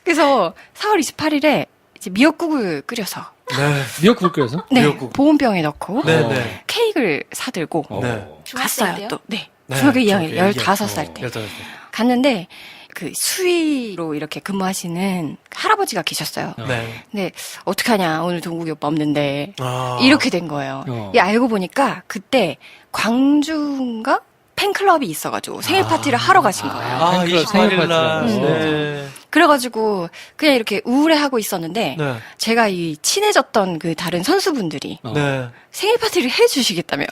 그래서 4월 28일에 이제 미역국을 끓여서, 네. 미역국 끓여서? 네, 미역국. 보온병에 넣고, 네, 어. 네. 케이크를 사들고, 어. 네. 갔어요, 또. 네. 네. 중학교 2학년, 중학교 15살 때. 15살 때. 갔는데, 그 수위로 이렇게 근무하시는 할아버지가 계셨어요. 네. 근데, 어떡하냐, 오늘 동국이 오빠 없는데. 아. 이렇게 된 거예요. 이게 알고 보니까 그때 광주인가 팬클럽이 있어가지고 생일 파티를 하러 가신 거예요. 아, 팬클럽 생일 28일 날. 파티라고. 네. 그래가지고 그냥 이렇게 우울해하고 있었는데 네. 제가 이 친해졌던 그 다른 선수분들이 어. 네. 생일 파티를 해주시겠다며.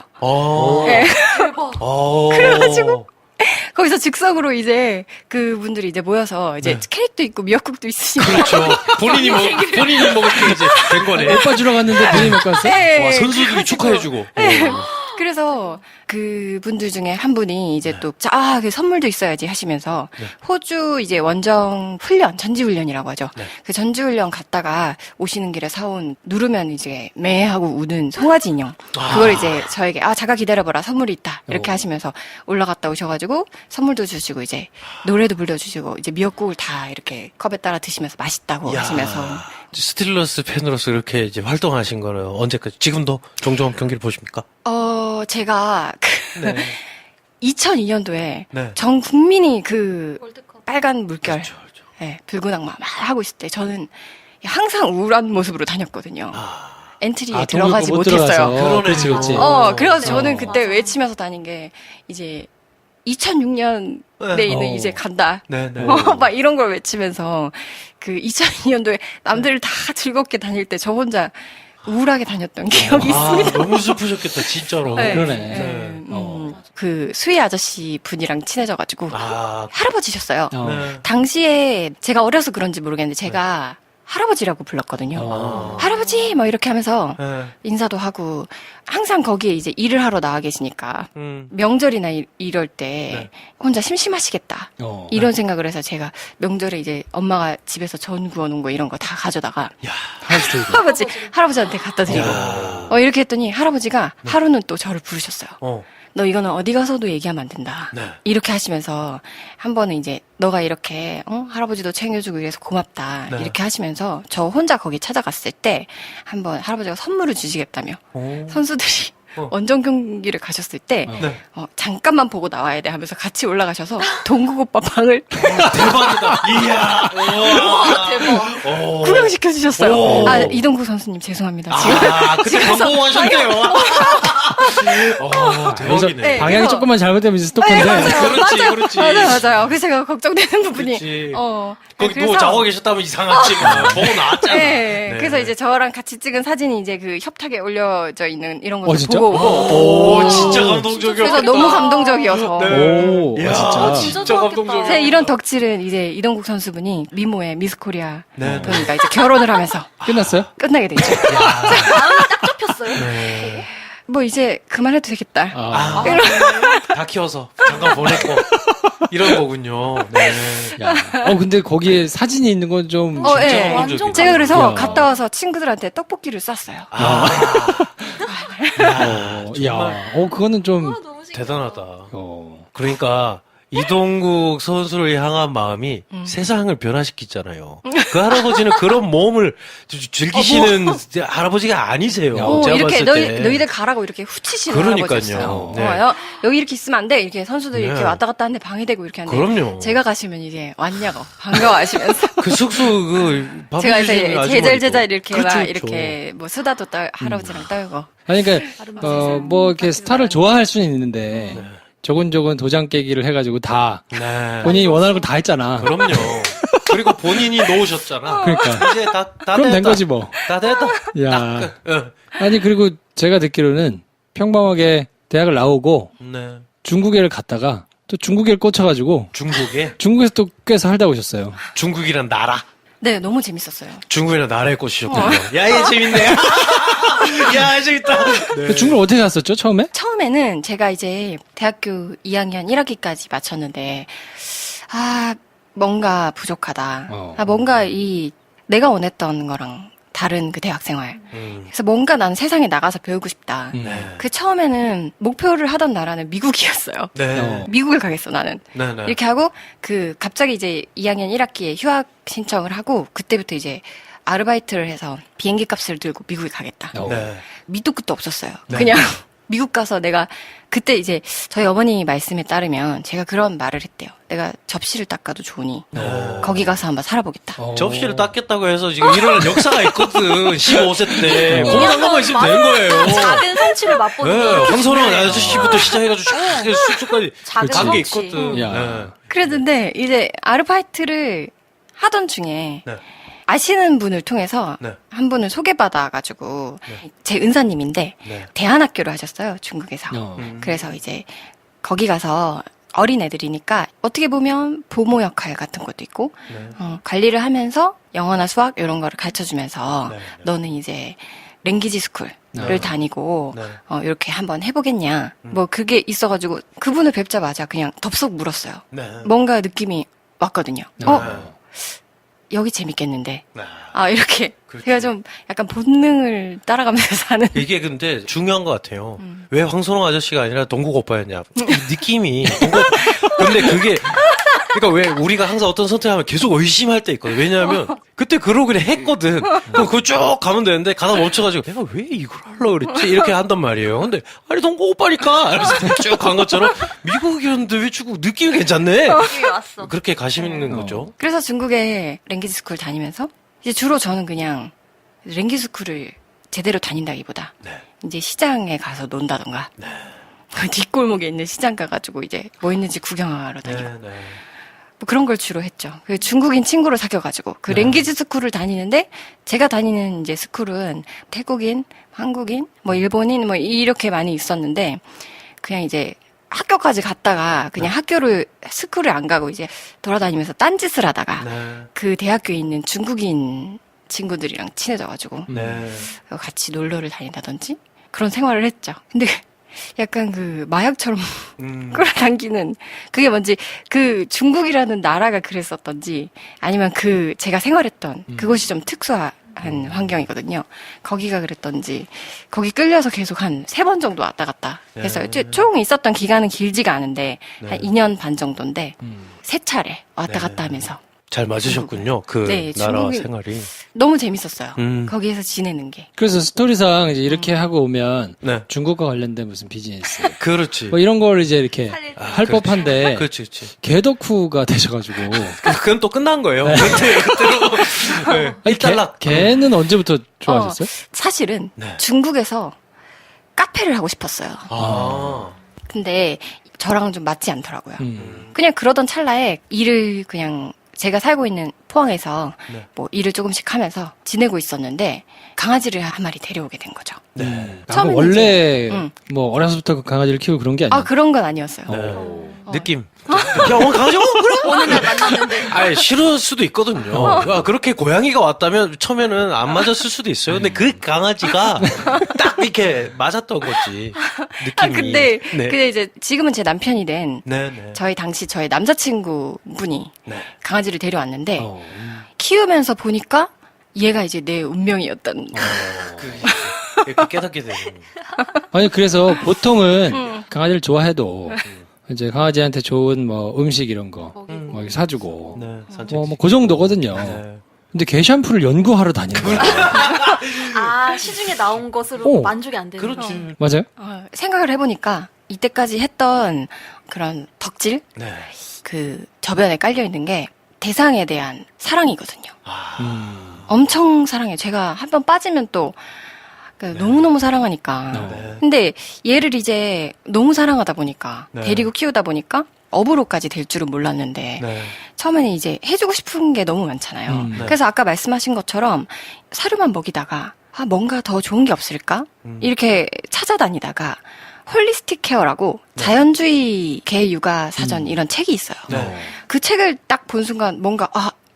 네. 대박. 그래가지고 거기서 즉석으로 이제 그분들이 이제 모여서 이제 네. 케이크도 있고 미역국도 있으시고. 그렇죠. 본인이 먹을 때 이제 된 거네. 오빠 주러 갔는데 본인이 몇 갔어? 네, 와, 선수들이 그래가지고 축하해주고. 그래서 그 분들 중에 한 분이 이제 또, 그 선물도 있어야지 하시면서 네. 호주 이제 원정 훈련, 전지훈련이라고 하죠. 네. 그 전지훈련 갔다가 오시는 길에 사온 누르면 이제 매하고 우는 송아지 인형. 그걸 이제 저에게, 잠깐 기다려봐라. 선물이 있다. 이렇게 어. 하시면서 올라갔다 오셔가지고 선물도 주시고 이제 노래도 불러주시고 이제 미역국을 다 이렇게 컵에 따라 드시면서 맛있다고 야. 하시면서. 스틸러스 팬으로서 이렇게 이제 활동하신 거는 언제까지? 지금도 종종 경기를 보십니까? 제가 네. 2002년도에 네. 전 국민이 그 월드컵. 빨간 물결, 그렇죠, 그렇죠. 붉은 악마 막 하고 있을 때 저는 항상 우울한 모습으로 다녔거든요. 엔트리에 동굴 들어가지 못 못했어요. 들어가서. 그렇지, 그렇지. 그래서 저는 어. 그때 외치면서 다닌 게 이제 2006년에 있는 어. 이제 간다. 네네. 막 이런 걸 외치면서 그 2002년도에 남들 다 즐겁게 다닐 때 저 혼자 우울하게 다녔던 기억이 있습니다. 너무 슬프셨겠다, 진짜로. 네. 그러네. 네. 그 수희 아저씨 분이랑 친해져가지고 아, 할아버지셨어요. 네. 당시에 제가 어려서 그런지 모르겠는데 제가 할아버지라고 불렀거든요. 어. 할아버지 뭐 이렇게 하면서 네. 인사도 하고 항상 거기에 이제 일을 하러 나와 계시니까 명절이나 이럴 때 네. 혼자 심심하시겠다. 어. 이런 생각을 해서 제가 명절에 이제 엄마가 집에서 전 구워놓은 거 이런 거 다 가져다가 할아버지한테 갖다 드리고 야. 이렇게 했더니 할아버지가 하루는 또 저를 부르셨어요. 너 이거는 어디 가서도 얘기하면 안 된다. 네. 이렇게 하시면서 한 번은 이제 너가 이렇게 할아버지도 챙겨주고 이래서 고맙다. 네. 이렇게 하시면서 저 혼자 거기 찾아갔을 때 한 번 할아버지가 선물을 주시겠다며 선수들이 원정 경기를 가셨을 때 네. 잠깐만 보고 나와야 돼 하면서 같이 올라가셔서 동국 오빠 방을 대박이다. 이야. 대박. 구경시켜 주셨어요. 오. 아 이동국 선수님 죄송합니다. 지금 그때 광고하셨대요. 대박이네. 네. 방향이 그래서- 조금만 잘못되면 이제 스토커인데. 그렇지. 맞아요. 그래서 제가 걱정되는 부분이 그렇지. 그래서- 거기 누워 자고 계셨다면 이상하지만 보고 나왔잖아. 네. 네. 그래서 이제 저랑 같이 찍은 사진이 이제 그 협탁에 올려져 있는 이런 어, 것도 진짜? 보고 오고. 오, 진짜 감동적이었다. 그래서 너무 감동적이어서. 오, 이야, 진짜. 진짜 감동적이야. 제 이런 덕질은 이제 이동국 선수분이 미모의 미스 코리아 네. 분이가 이제 결혼을 하면서 끝났어요? 끝나게 되죠. 좁혔어요. 네. 뭐 이제 그만해도 되겠다. 아. 다 키워서 잠깐 보냈고 이런 거군요. 네. 야. 근데 거기에 사진이 있는 건 좀. 진짜 예. 감동적이다. 제가 그래서 야. 갔다 와서 친구들한테 떡볶이를 쌌어요. 야, 그거는 좀. 대단하다. 어. 그러니까 이동국 선수를 향한 마음이 세상을 변화시키잖아요. 그 할아버지는 그런 몸을 즐기시는 할아버지가 아니세요. 제가 이렇게 봤을 때. 너희들 가라고 이렇게 후치시는 그러니까요. 할아버지였어요. 네. 여기 이렇게 있으면 안 돼. 이렇게 선수들이 네. 이렇게 왔다 갔다 하는데 방해되고 이렇게 하는데 그럼요. 제가 가시면 이제 왔냐고 반가워하시면서 그 숙소 밥 제가 해주시는 이제 아주머니도. 제잘제잘 이렇게 그렇죠, 막 그렇죠. 이렇게 뭐 수다도 할아버지랑 떨고 아니, 그러니까, 뭐, 이렇게 스타를 좋아할 수는 있는데, 조곤조곤 도장 깨기를 해가지고 다, 네. 본인이 원하는 걸 다 했잖아. 그럼요. 그리고 본인이 놓으셨잖아. 그러니까. 이제 다 그럼 된 됐다. 거지 뭐. 다 됐다. 야. 응. 아니, 그리고 제가 듣기로는 평범하게 대학을 나오고 네. 중국에를 갔다가 또 중국에를 꽂혀가지고 중국에서 또 꽤 살다 오셨어요. 중국이란 나라. 네 너무 재밌었어요. 중국이란 나라에 꽂히셨군요. 야, 얘 재밌네. 야, 재밌다. 네. 그 중국을 어떻게 갔었죠, 처음에? 처음에는 제가 이제 대학교 2학년 1학기까지 마쳤는데 뭔가 부족하다. 뭔가 내가 원했던 거랑 다른 그 대학 생활. 그래서 뭔가 난 세상에 나가서 배우고 싶다. 그 처음에는 목표를 하던 나라는 미국이었어요. 네. 미국을 가겠어 나는. 네, 네. 이렇게 하고 갑자기 이제 2학년 1학기에 휴학 신청을 하고 그때부터 이제 아르바이트를 해서 비행기 값을 들고 미국에 가겠다. 네. 밑도 끝도 없었어요. 네. 그냥 미국 가서 내가 그때 이제 저희 어머니 말씀에 따르면 제가 그런 말을 했대요. 내가 접시를 닦아도 좋으니 거기 가서 한번 살아보겠다. 접시를 닦겠다고 해서 지금 일어난 역사가 있거든. 15세 때. 그런 것만 있으면 된 거예요. 작은 성취를 맛보는 네, 게 황선홍 아저씨부터 시작해가지고 쫙 숙소까지 작은 간 게 성취. 있거든. 야. 네. 그랬는데 이제 아르바이트를 하던 중에 네. 아시는 분을 통해서 네. 한 분을 소개받아가지고 제 은사님인데 네. 대안학교를 하셨어요 중국에서. 그래서 이제 거기 가서 어린 애들이니까 어떻게 보면 보모 역할 같은 것도 있고 관리를 하면서 영어나 수학 이런 거를 가르쳐주면서 네. 너는 이제 랭귀지 스쿨을 다니고 네. 이렇게 한번 해보겠냐 뭐 그게 있어가지고 그분을 뵙자마자 그냥 덥석 물었어요. 네. 뭔가 느낌이 왔거든요. 네. 여기 재밌겠는데. 네. 이렇게. 그렇죠. 제가 좀 약간 본능을 따라가면서 사는. 이게 근데 중요한 것 같아요. 왜 황선홍 아저씨가 아니라 동국 오빠였냐. 이 느낌이. 근데 그게, 그러니까 왜 우리가 항상 어떤 선택하면 계속 의심할 때 있거든. 왜냐하면 그때 그러기를 했거든. 그럼 그거 쭉 가면 되는데 가다 멈춰가지고 내가 왜 이걸 하려고 그랬지? 이렇게 한단 말이에요. 근데 아니 동국 오빠니까. 그래서 쭉 간 것처럼 미국이었는데 왜 중국 느낌이 괜찮네? 여기 왔어. 그렇게 가시는 거죠. 그래서 중국에 랭귀지 스쿨 다니면서 이제 주로 저는 그냥 랭귀지 스쿨을 제대로 다닌다기보다 네. 이제 시장에 가서 논다던가 그 뒷골목에 있는 시장 가가지고 이제 뭐 있는지 구경하러 다니고 네. 뭐 그런 걸 주로 했죠. 그 중국인 친구를 사귀어가지고 그 랭귀지 스쿨을 다니는데 제가 다니는 이제 스쿨은 태국인, 한국인, 뭐 일본인 뭐 이렇게 많이 있었는데 그냥 이제 학교까지 갔다가 그냥 스쿨을 안 가고 이제 돌아다니면서 딴짓을 하다가 네. 그 대학교에 있는 중국인 친구들이랑 친해져가지고 네. 같이 놀러를 다닌다든지 그런 생활을 했죠. 근데 약간 그 마약처럼 끌어당기는 그게 뭔지 그 중국이라는 나라가 그랬었던지 아니면 그 제가 생활했던 그곳이 좀 특수한 환경이거든요. 거기가 그랬던지 거기 끌려서 계속 한 3번 정도 왔다 갔다 했어요. 총 있었던 기간은 길지가 않은데 한 2년 반 정도인데 3차례 왔다 갔다 하면서 잘 맞으셨군요. 그 네, 나라 중국인- 생활이. 너무 재밌었어요. 거기에서 지내는 게. 그래서 스토리상 이제 이렇게 하고 오면 네. 중국과 관련된 무슨 비즈니스 그렇지. 뭐 이런 걸 이제 이렇게 할 법한데 그렇지. 개덕후가 되셔가지고 그건 또 끝난 거예요. 그때로. 네. 아니, 이탈락. 걔는 언제부터 좋아하셨어요? 사실은 네. 중국에서 카페를 하고 싶었어요. 아. 근데 저랑은 좀 맞지 않더라고요. 음. 그냥 그러던 찰나에 일을 그냥 제가 살고 있는 포항에서 네. 뭐 일을 조금씩 하면서 지내고 있었는데 강아지를 한 마리 데려오게 된 거죠. 네. 아, 처음에는 원래 이제, 뭐 어려서부터 그 강아지를 키우고 그런 게 아니에요. 아 그런 건 아니었어요. 네. 느낌. 야, 오늘 강아지 그래? 어느 날 만났는데 아니, 싫을 수도 있거든요. 야, 그렇게 고양이가 왔다면 처음에는 안 맞았을 수도 있어요. 근데 그 강아지가 딱 이렇게 맞았던 거지. 느낌이. 아 근데 네. 근데 이제 지금은 제 남편이 된 네. 저희 남자친구 분이 네. 강아지를 데려왔는데 어. 키우면서 보니까 얘가 이제 내 운명이었던. 이렇게 깨닫게 되는. 아니 그래서 보통은 강아지를 좋아해도 이제 강아지한테 좋은 뭐 음식 이런 거 뭐 이렇게 사주고 네, 산책. 뭐 그 정도거든요. 네. 근데 개 샴푸를 연구하러 다니는 거예요. 아 시중에 나온 것으로 오. 만족이 안 되는 그렇지. 맞아요? 생각을 해보니까 이때까지 했던 그런 덕질 네. 그 저변에 깔려 있는 게 대상에 대한 사랑이거든요. 아. 엄청 사랑해요. 제가 한 번 빠지면 또 너무너무 사랑하니까. 네. 근데 얘를 이제 너무 사랑하다 보니까 네. 데리고 키우다 보니까 업으로까지 될 줄은 몰랐는데 네. 처음에는 이제 해주고 싶은 게 너무 많잖아요. 네. 그래서 아까 말씀하신 것처럼 사료만 먹이다가 뭔가 더 좋은 게 없을까? 이렇게 찾아다니다가 홀리스틱 케어라고 자연주의 개 육아 사전 이런 책이 있어요. 네. 그 책을 딱 본 순간 뭔가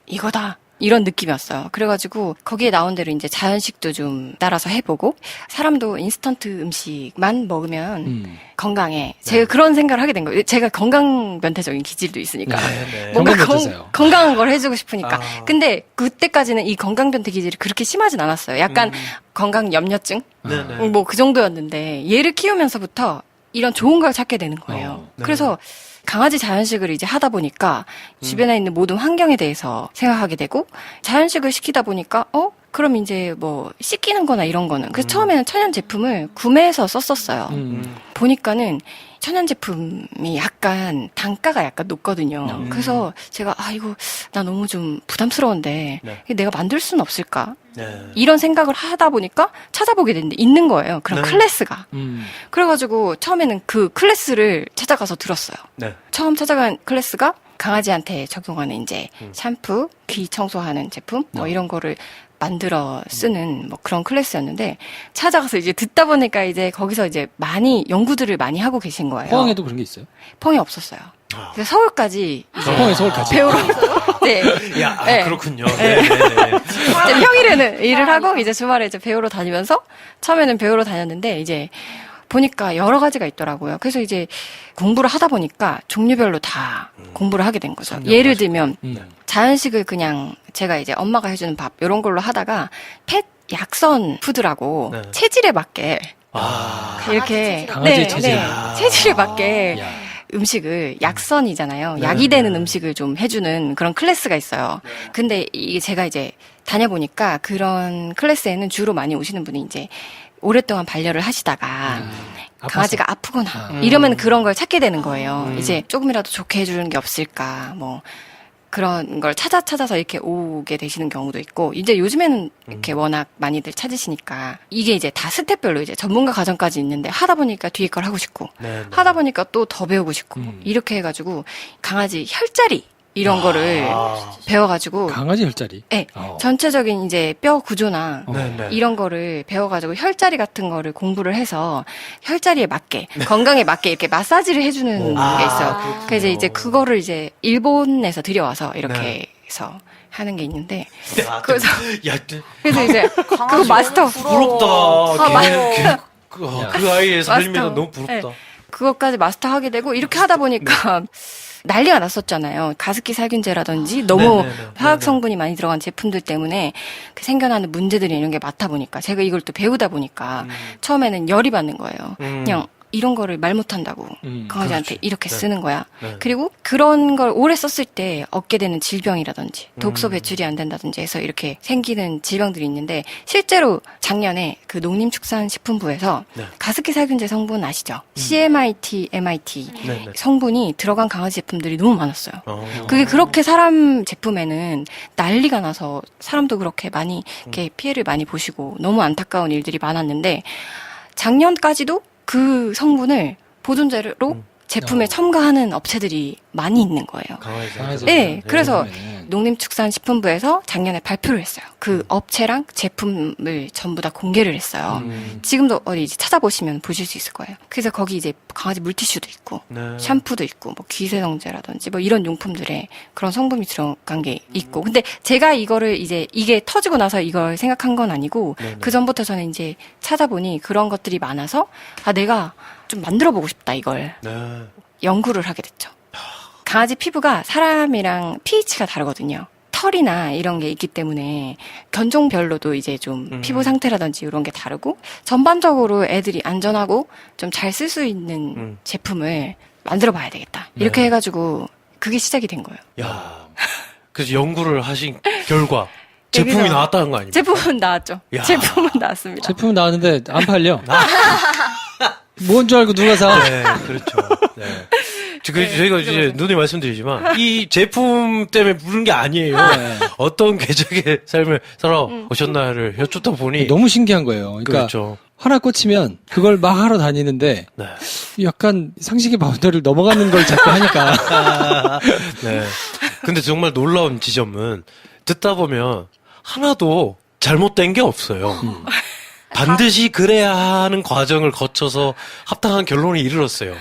이거다. 이런 느낌이었어요. 그래가지고 거기에 나온 대로 이제 자연식도 좀 따라서 해보고 사람도 인스턴트 음식만 먹으면 건강해. 제가 그런 생각을 하게 된 거예요. 제가 건강 변태적인 기질도 있으니까. 네. 뭔가 건강 변태세요. 건강한 걸 해주고 싶으니까. 아. 근데 그때까지는 이 건강 변태 기질이 그렇게 심하진 않았어요. 약간 건강 염려증? 네. 뭐 그 정도였는데 얘를 키우면서부터 이런 좋은 걸 찾게 되는 거예요. 네. 그래서 강아지 자연식을 이제 하다 보니까 주변에 있는 모든 환경에 대해서 생각하게 되고 자연식을 시키다 보니까 그럼 이제 뭐 씻기는 거나 이런 거는 그래서 처음에는 천연 제품을 구매해서 썼었어요. 보니까는 천연 제품이 약간 단가가 약간 높거든요. 그래서 제가 이거 나 너무 좀 부담스러운데 네. 내가 만들 수는 없을까? 네. 이런 생각을 하다 보니까 찾아보게 됐는데 있는 거예요. 그런 네. 클래스가. 음. 그래가지고 처음에는 그 클래스를 찾아가서 들었어요. 네. 처음 찾아간 클래스가 강아지한테 적용하는 이제 샴푸, 귀 청소하는 제품 뭐 이런 거를 만들어 쓰는 뭐 그런 클래스였는데 찾아가서 이제 듣다 보니까 이제 거기서 이제 많이 연구들을 많이 하고 계신 거예요. 포항에도 그런 게 있어요? 포항에 없었어요. 그래서 서울까지 포항에 서울까지. 배우러 네. 야, 네. 그렇군요. 네. 이제 평일에는 일을 하고 이제 주말에 이제 배우러 다니면서 처음에는 배우러 다녔는데 이제 보니까 여러 가지가 있더라고요. 그래서 이제 공부를 하다 보니까 종류별로 다 공부를 하게 된 거죠. 예를 들면 자연식을 그냥 제가 이제 엄마가 해주는 밥 이런 걸로 하다가 펫 약선 푸드라고 네. 체질에 맞게 이렇게 강아지 체질. 체질에 맞게 야. 음식을 약선이잖아요. 약이 되는 음식을 좀 해주는 그런 클래스가 있어요. 근데 이게 제가 이제 다녀보니까 그런 클래스에는 주로 많이 오시는 분이 이제 오랫동안 반려를 하시다가 강아지가 아프거나 이러면 그런 걸 찾게 되는 거예요. 이제 조금이라도 좋게 해주는 게 없을까, 뭐 그런 걸 찾아서 이렇게 오게 되시는 경우도 있고, 이제 요즘에는 이렇게 워낙 많이들 찾으시니까, 이게 이제 다 스텝별로 이제 전문가 과정까지 있는데, 하다 보니까 뒤에 걸 하고 싶고, 네, 네. 하다 보니까 또 더 배우고 싶고, 이렇게 해가지고, 강아지 혈자리, 이런 거를 배워가지고, 강아지 혈자리. 네, 어. 전체적인 이제 뼈 구조나, 네, 네. 이런 거를 배워가지고 혈자리 같은 거를 공부를 해서 혈자리에 맞게 건강에 맞게 이렇게 마사지를 해주는 게 있어요. 그래서 이제 그거를 이제 일본에서 들여와서 이렇게 네. 해서 하는 게 있는데 야, 그래서 야, 그래서 이제 그거 마스터 부럽다. 그 아이의 마스터. 삶이면 너무 부럽다. 네. 그것까지 마스터하게 되고 이렇게 하다 보니까 난리가 났었잖아요. 가습기 살균제라든지 너무 네네네. 화학 성분이 많이 들어간 제품들 때문에 그 생겨나는 문제들이 이런 게 많다 보니까 제가 이걸 또 배우다 보니까 처음에는 열이 받는 거예요. 그냥 이런 거를 말 못한다고 강아지한테 그렇지. 이렇게 네. 쓰는 거야. 네. 그리고 그런 걸 오래 썼을 때 얻게 되는 질병이라든지 독소 배출이 안 된다든지 해서 이렇게 생기는 질병들이 있는데 실제로 작년에 그 농림축산식품부에서 네. 가습기 살균제 성분 아시죠? CMIT, MIT 네, 네. 성분이 들어간 강아지 제품들이 너무 많았어요. 어. 그게 그렇게 사람 제품에는 난리가 나서 사람도 그렇게 많이 이렇게 피해를 많이 보시고 너무 안타까운 일들이 많았는데 작년까지도 그 성분을 보존제로 제품에 첨가하는 업체들이 많이 있는 거예요. 강아지. 네, 그래서 그러면은. 농림축산식품부에서 작년에 발표를 했어요. 그 업체랑 제품을 전부 다 공개를 했어요. 지금도 어디 이제 찾아보시면 보실 수 있을 거예요. 그래서 거기 이제 강아지 물티슈도 있고, 네. 샴푸도 있고, 뭐 귀세정제라든지 뭐 이런 용품들에 그런 성분이 들어간 게 있고. 근데 제가 이거를 이제 이게 터지고 나서 이걸 생각한 건 아니고, 네네. 그 전부터 저는 이제 찾아보니 그런 것들이 많아서, 아, 내가 좀 만들어 보고 싶다, 이걸. 네. 연구를 하게 됐죠. 강아지 피부가 사람이랑 pH가 다르거든요. 털이나 이런 게 있기 때문에 견종별로도 이제 좀 피부 상태라든지 이런 게 다르고 전반적으로 애들이 안전하고 좀 잘 쓸 수 있는 제품을 만들어 봐야 되겠다. 이렇게 네. 해가지고 그게 시작이 된 거예요. 야. 그래서 연구를 하신 결과 제품이 여기서 나왔다는 거 아닙니까? 제품은 나왔죠. 야. 제품은 나왔습니다. 제품 나왔는데 안 팔려. 뭔 줄 알고 누가 사? 네, 그렇죠. 네. 저희가 이제 눈에 말씀드리지만 이 제품 때문에 부른 게 아니에요. 네. 어떤 궤적의 삶을 살아오셨나를 여쭙다 보니 너무 신기한 거예요. 그러니까 그렇죠. 하나 꽂히면 그걸 막 하러 다니는데 네. 약간 상식의 바운더리를 넘어가는 걸 자꾸 하니까. 네. 근데 정말 놀라운 지점은 듣다 보면 하나도 잘못된 게 없어요. 반드시 그래야 하는 과정을 거쳐서 합당한 결론에 이르렀어요.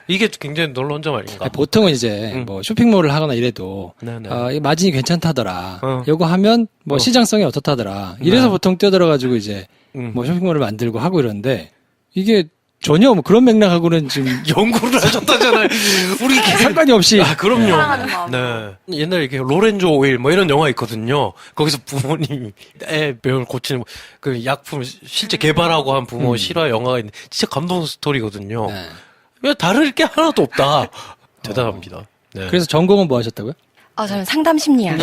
이게 굉장히 놀라운 점 아닌가? 아니, 보통은 이제 뭐 쇼핑몰을 하거나 이래도 네네. 이 마진이 괜찮다더라. 어. 요거 하면 뭐 어. 시장성이 어떻다더라. 이래서 네. 보통 뛰어들어가지고 이제 음. 뭐 쇼핑몰을 만들고 하고 이러는데 이게 전혀 뭐 그런 맥락하고는 지금 연구를 하셨다잖아요. 우리 상관이 없이 아, 그럼요. 사랑하는 마음. 네. 옛날에 이렇게 로렌조 오일 뭐 이런 영화 있거든요. 거기서 부모님이 애 병을 고치는 그 약품을 실제 개발하고 한 부모 실화 영화가 있는데 진짜 감동 스토리거든요. 네. 왜 다를 게 하나도 없다. 대단합니다. 네. 그래서 전공은 뭐 하셨다고요? 저는 상담 심리학.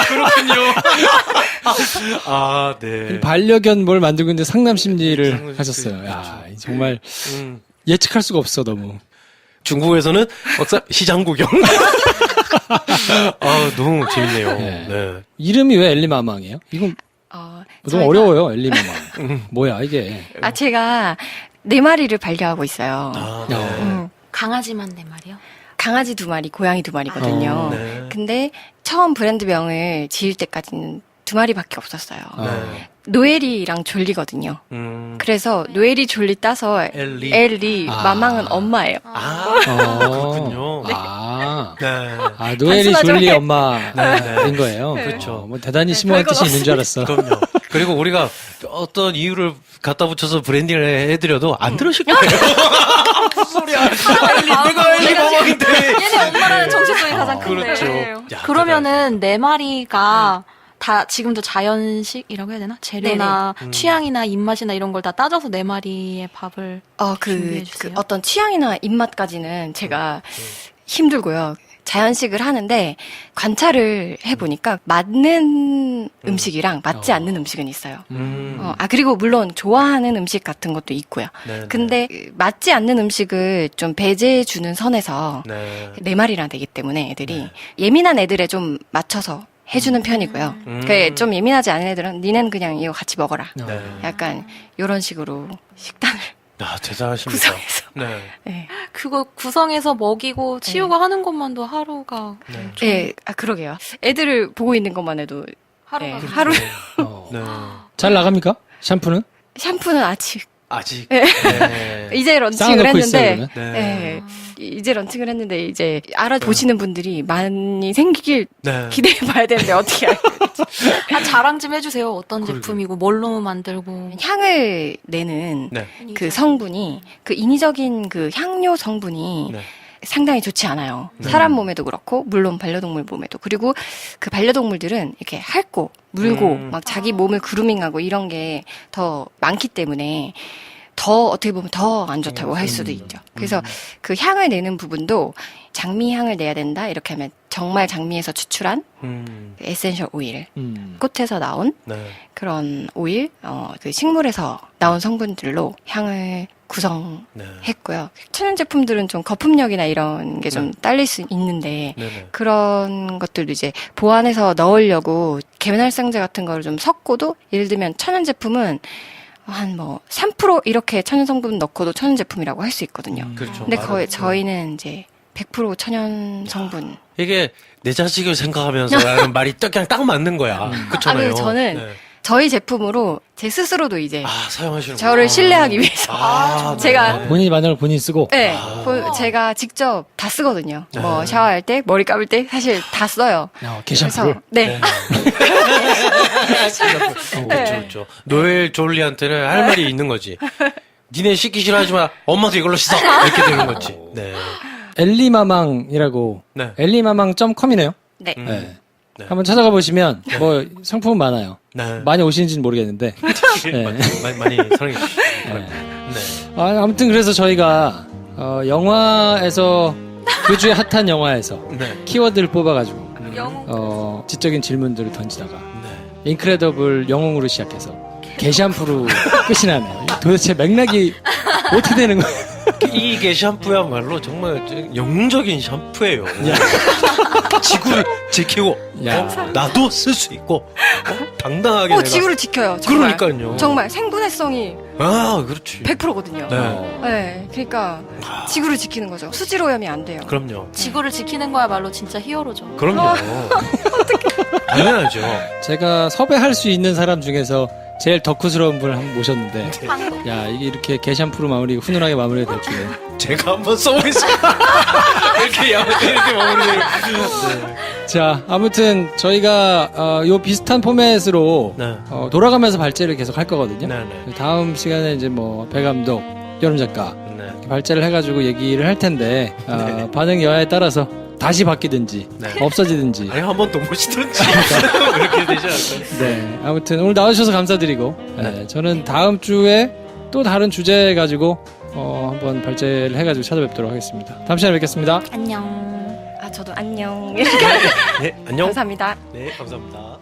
그렇군요. 아, 네. 반려견 뭘 만들고 있는데 상담 심리를 상담 하셨어요. 심리, 야, 정말 음. 예측할 수가 없어 너무. 중국에서는 시장 구경. 아, 너무 재밌네요. 네. 네. 이름이 왜 엘리마망이에요? 이건 너무 어려워요, 엘리마망. 뭐야 이게? 제가 4마리를 반려하고 있어요. 아, 네. 강아지만 내 말이요? 강아지 2마리, 고양이 2마리거든요. 네. 근데 처음 브랜드명을 지을 때까지는 2마리밖에 없었어요. 네. 노엘이랑 졸리거든요. 그래서 노엘이 졸리 따서 엘리. 엘리, 마망은 엄마예요. 그렇군요. 아, 네. 아 노엘이 단순하죠? 졸리 네. 엄마인 거예요. 그렇죠. 뭐 대단히 심오한 별거 뜻이 있는 줄 알았어. 그럼요. 그리고 우리가 어떤 이유를 갖다 붙여서 브랜딩을 해드려도 안 들으실 거예요. 무슨 소리야. 내가 엘리 마망인데. 얘네 엄마라는 정체성이 가장 큰데. 그렇죠. 네. 야, 그러면은 4마리가 다 지금도 자연식이라고 해야 되나? 재료나 취향이나 입맛이나 이런 걸 다 따져서 4마리의 밥을 준비해 그 주세요. 어떤 취향이나 입맛까지는 제가 힘들고요. 자연식을 하는데 관찰을 해보니까 맞는 음식이랑 맞지 않는 음식은 있어요. 그리고 물론 좋아하는 음식 같은 것도 있고요. 네, 근데 맞지 않는 음식을 좀 배제해주는 선에서 네. 네 마리나 되기 때문에 애들이 예민한 애들에 좀 맞춰서 해주는 편이고요. 좀 예민하지 않은 애들은 니넨 그냥 이거 같이 먹어라. 네. 약간 이런 식으로 식단을 야, 대단하십니다. 구성해서. 네. 네. 그거 구성해서 먹이고 치우고 하는 것만도 하루가 네. 네, 그러게요. 애들을 보고 있는 것만 해도 하루가 네, 하루 어. 네. 잘 나갑니까? 샴푸는? 샴푸는 아직 아직. 네. 네. 이제 런칭을 쌓아놓고 있어요, 했는데 그러면? 네. 이제 런칭을 했는데 이제 알아보시는 분들이 많이 생기길 네. 기대해 봐야 되는데 어떻게 알지? 자랑 좀 해주세요. 어떤 그러게요. 제품이고 뭘로 만들고. 향을 내는 네. 그 성분이 그 인위적인 그 향료 성분이 네. 상당히 좋지 않아요. 네. 사람 몸에도 그렇고 물론 반려동물 몸에도 그리고 그 반려동물들은 이렇게 핥고 물고 막 자기 몸을 그루밍하고 이런 게 더 많기 때문에 더 어떻게 보면 더 안 좋다고 할 수도 있죠. 그래서 그 향을 내는 부분도 장미 향을 내야 된다 이렇게 하면 정말 장미에서 추출한 에센셜 오일, 꽃에서 나온 네. 그런 오일, 그 식물에서 나온 성분들로 향을 구성했고요. 네. 천연 제품들은 좀 거품력이나 이런 게 좀 딸릴 수 있는데 네네. 그런 것들도 이제 보완해서 넣으려고 계면활성제 같은 거를 좀 섞고도 예를 들면 천연 제품은 한 3% 이렇게 천연 성분 넣고도 천연 제품이라고 할 수 있거든요. 그렇죠. 근데 맞아요. 거의 저희는 이제 100% 천연 성분. 이게 내 자식을 생각하면서 하는 말이 그냥 딱 맞는 거야. 그렇잖아요. 그리고 저는 네. 저희 제품으로 제 스스로도 이제 사용하시는 저를 신뢰하기 위해서 제가 본인이 만든 걸 본인이 쓰고. 네, 제가 직접 다 쓰거든요. 뭐 샤워할 때, 머리 감을 때 사실 다 써요. 게샴푸를. 네. 그렇죠, 그렇죠. 노엘 졸리한테는 할 말이 있는 거지. 니네 씻기 싫어하지만 엄마도 이걸로 씻어. 이렇게 되는 거지. 네. 엘리마망이라고. 네. 엘리마망.com이네요. 네. 네. 한번 찾아가 보시면 뭐 상품은 많아요. 네. 많이 오시는지는 모르겠는데. 네. 많이 사랑해 주시죠. 네. 아무튼 그래서 저희가 영화에서 그 주에 핫한 영화에서 네. 키워드를 뽑아가지고 영웅. 지적인 질문들을 던지다가 네. 인크레더블 영웅으로 시작해서 게샴푸로 끝이 나네요. 도대체 맥락이 어떻게 되는 거예요? 이게 샴푸야말로 정말 영웅적인 샴푸예요. 지구를 지키고 야. 나도 쓸 수 있고 당당하게 내가 지구를 지켜요. 정말. 그러니까요. 정말 생분해성이 그렇지. 100%거든요. 네. 네. 그러니까 지구를 지키는 거죠. 수질 오염이 안 돼요. 그럼요. 지구를 지키는 거야말로 진짜 히어로죠. 그럼요. 당연하죠. 제가 섭외할 수 있는 사람 중에서 제일 덕후스러운 분을 한번 모셨는데 야 이게 이렇게 게샴푸로 훈훈하게 마무리가 될 줄은. 제가 한번 써보겠습니다. 이렇게 마무리를. 자 아무튼 저희가 요 비슷한 포맷으로 네. 돌아가면서 발제를 계속 할 거거든요. 네. 다음 시간에 이제 뭐 배 감독, 여름 작가 네. 이렇게 발제를 해가지고 얘기를 할 텐데 네. 반응 여하에 따라서 다시 바뀌든지 네. 없어지든지. 아니 한 번 더 모시든지 그렇게 되지 않을까요? 네 아무튼 오늘 나와주셔서 감사드리고 네, 저는 다음 주에 또 다른 주제 가지고 한번 발제를 해가지고 찾아뵙도록 하겠습니다. 다음 시간에 뵙겠습니다. 안녕. 저도 안녕. 네, 안녕. 감사합니다. 네, 감사합니다.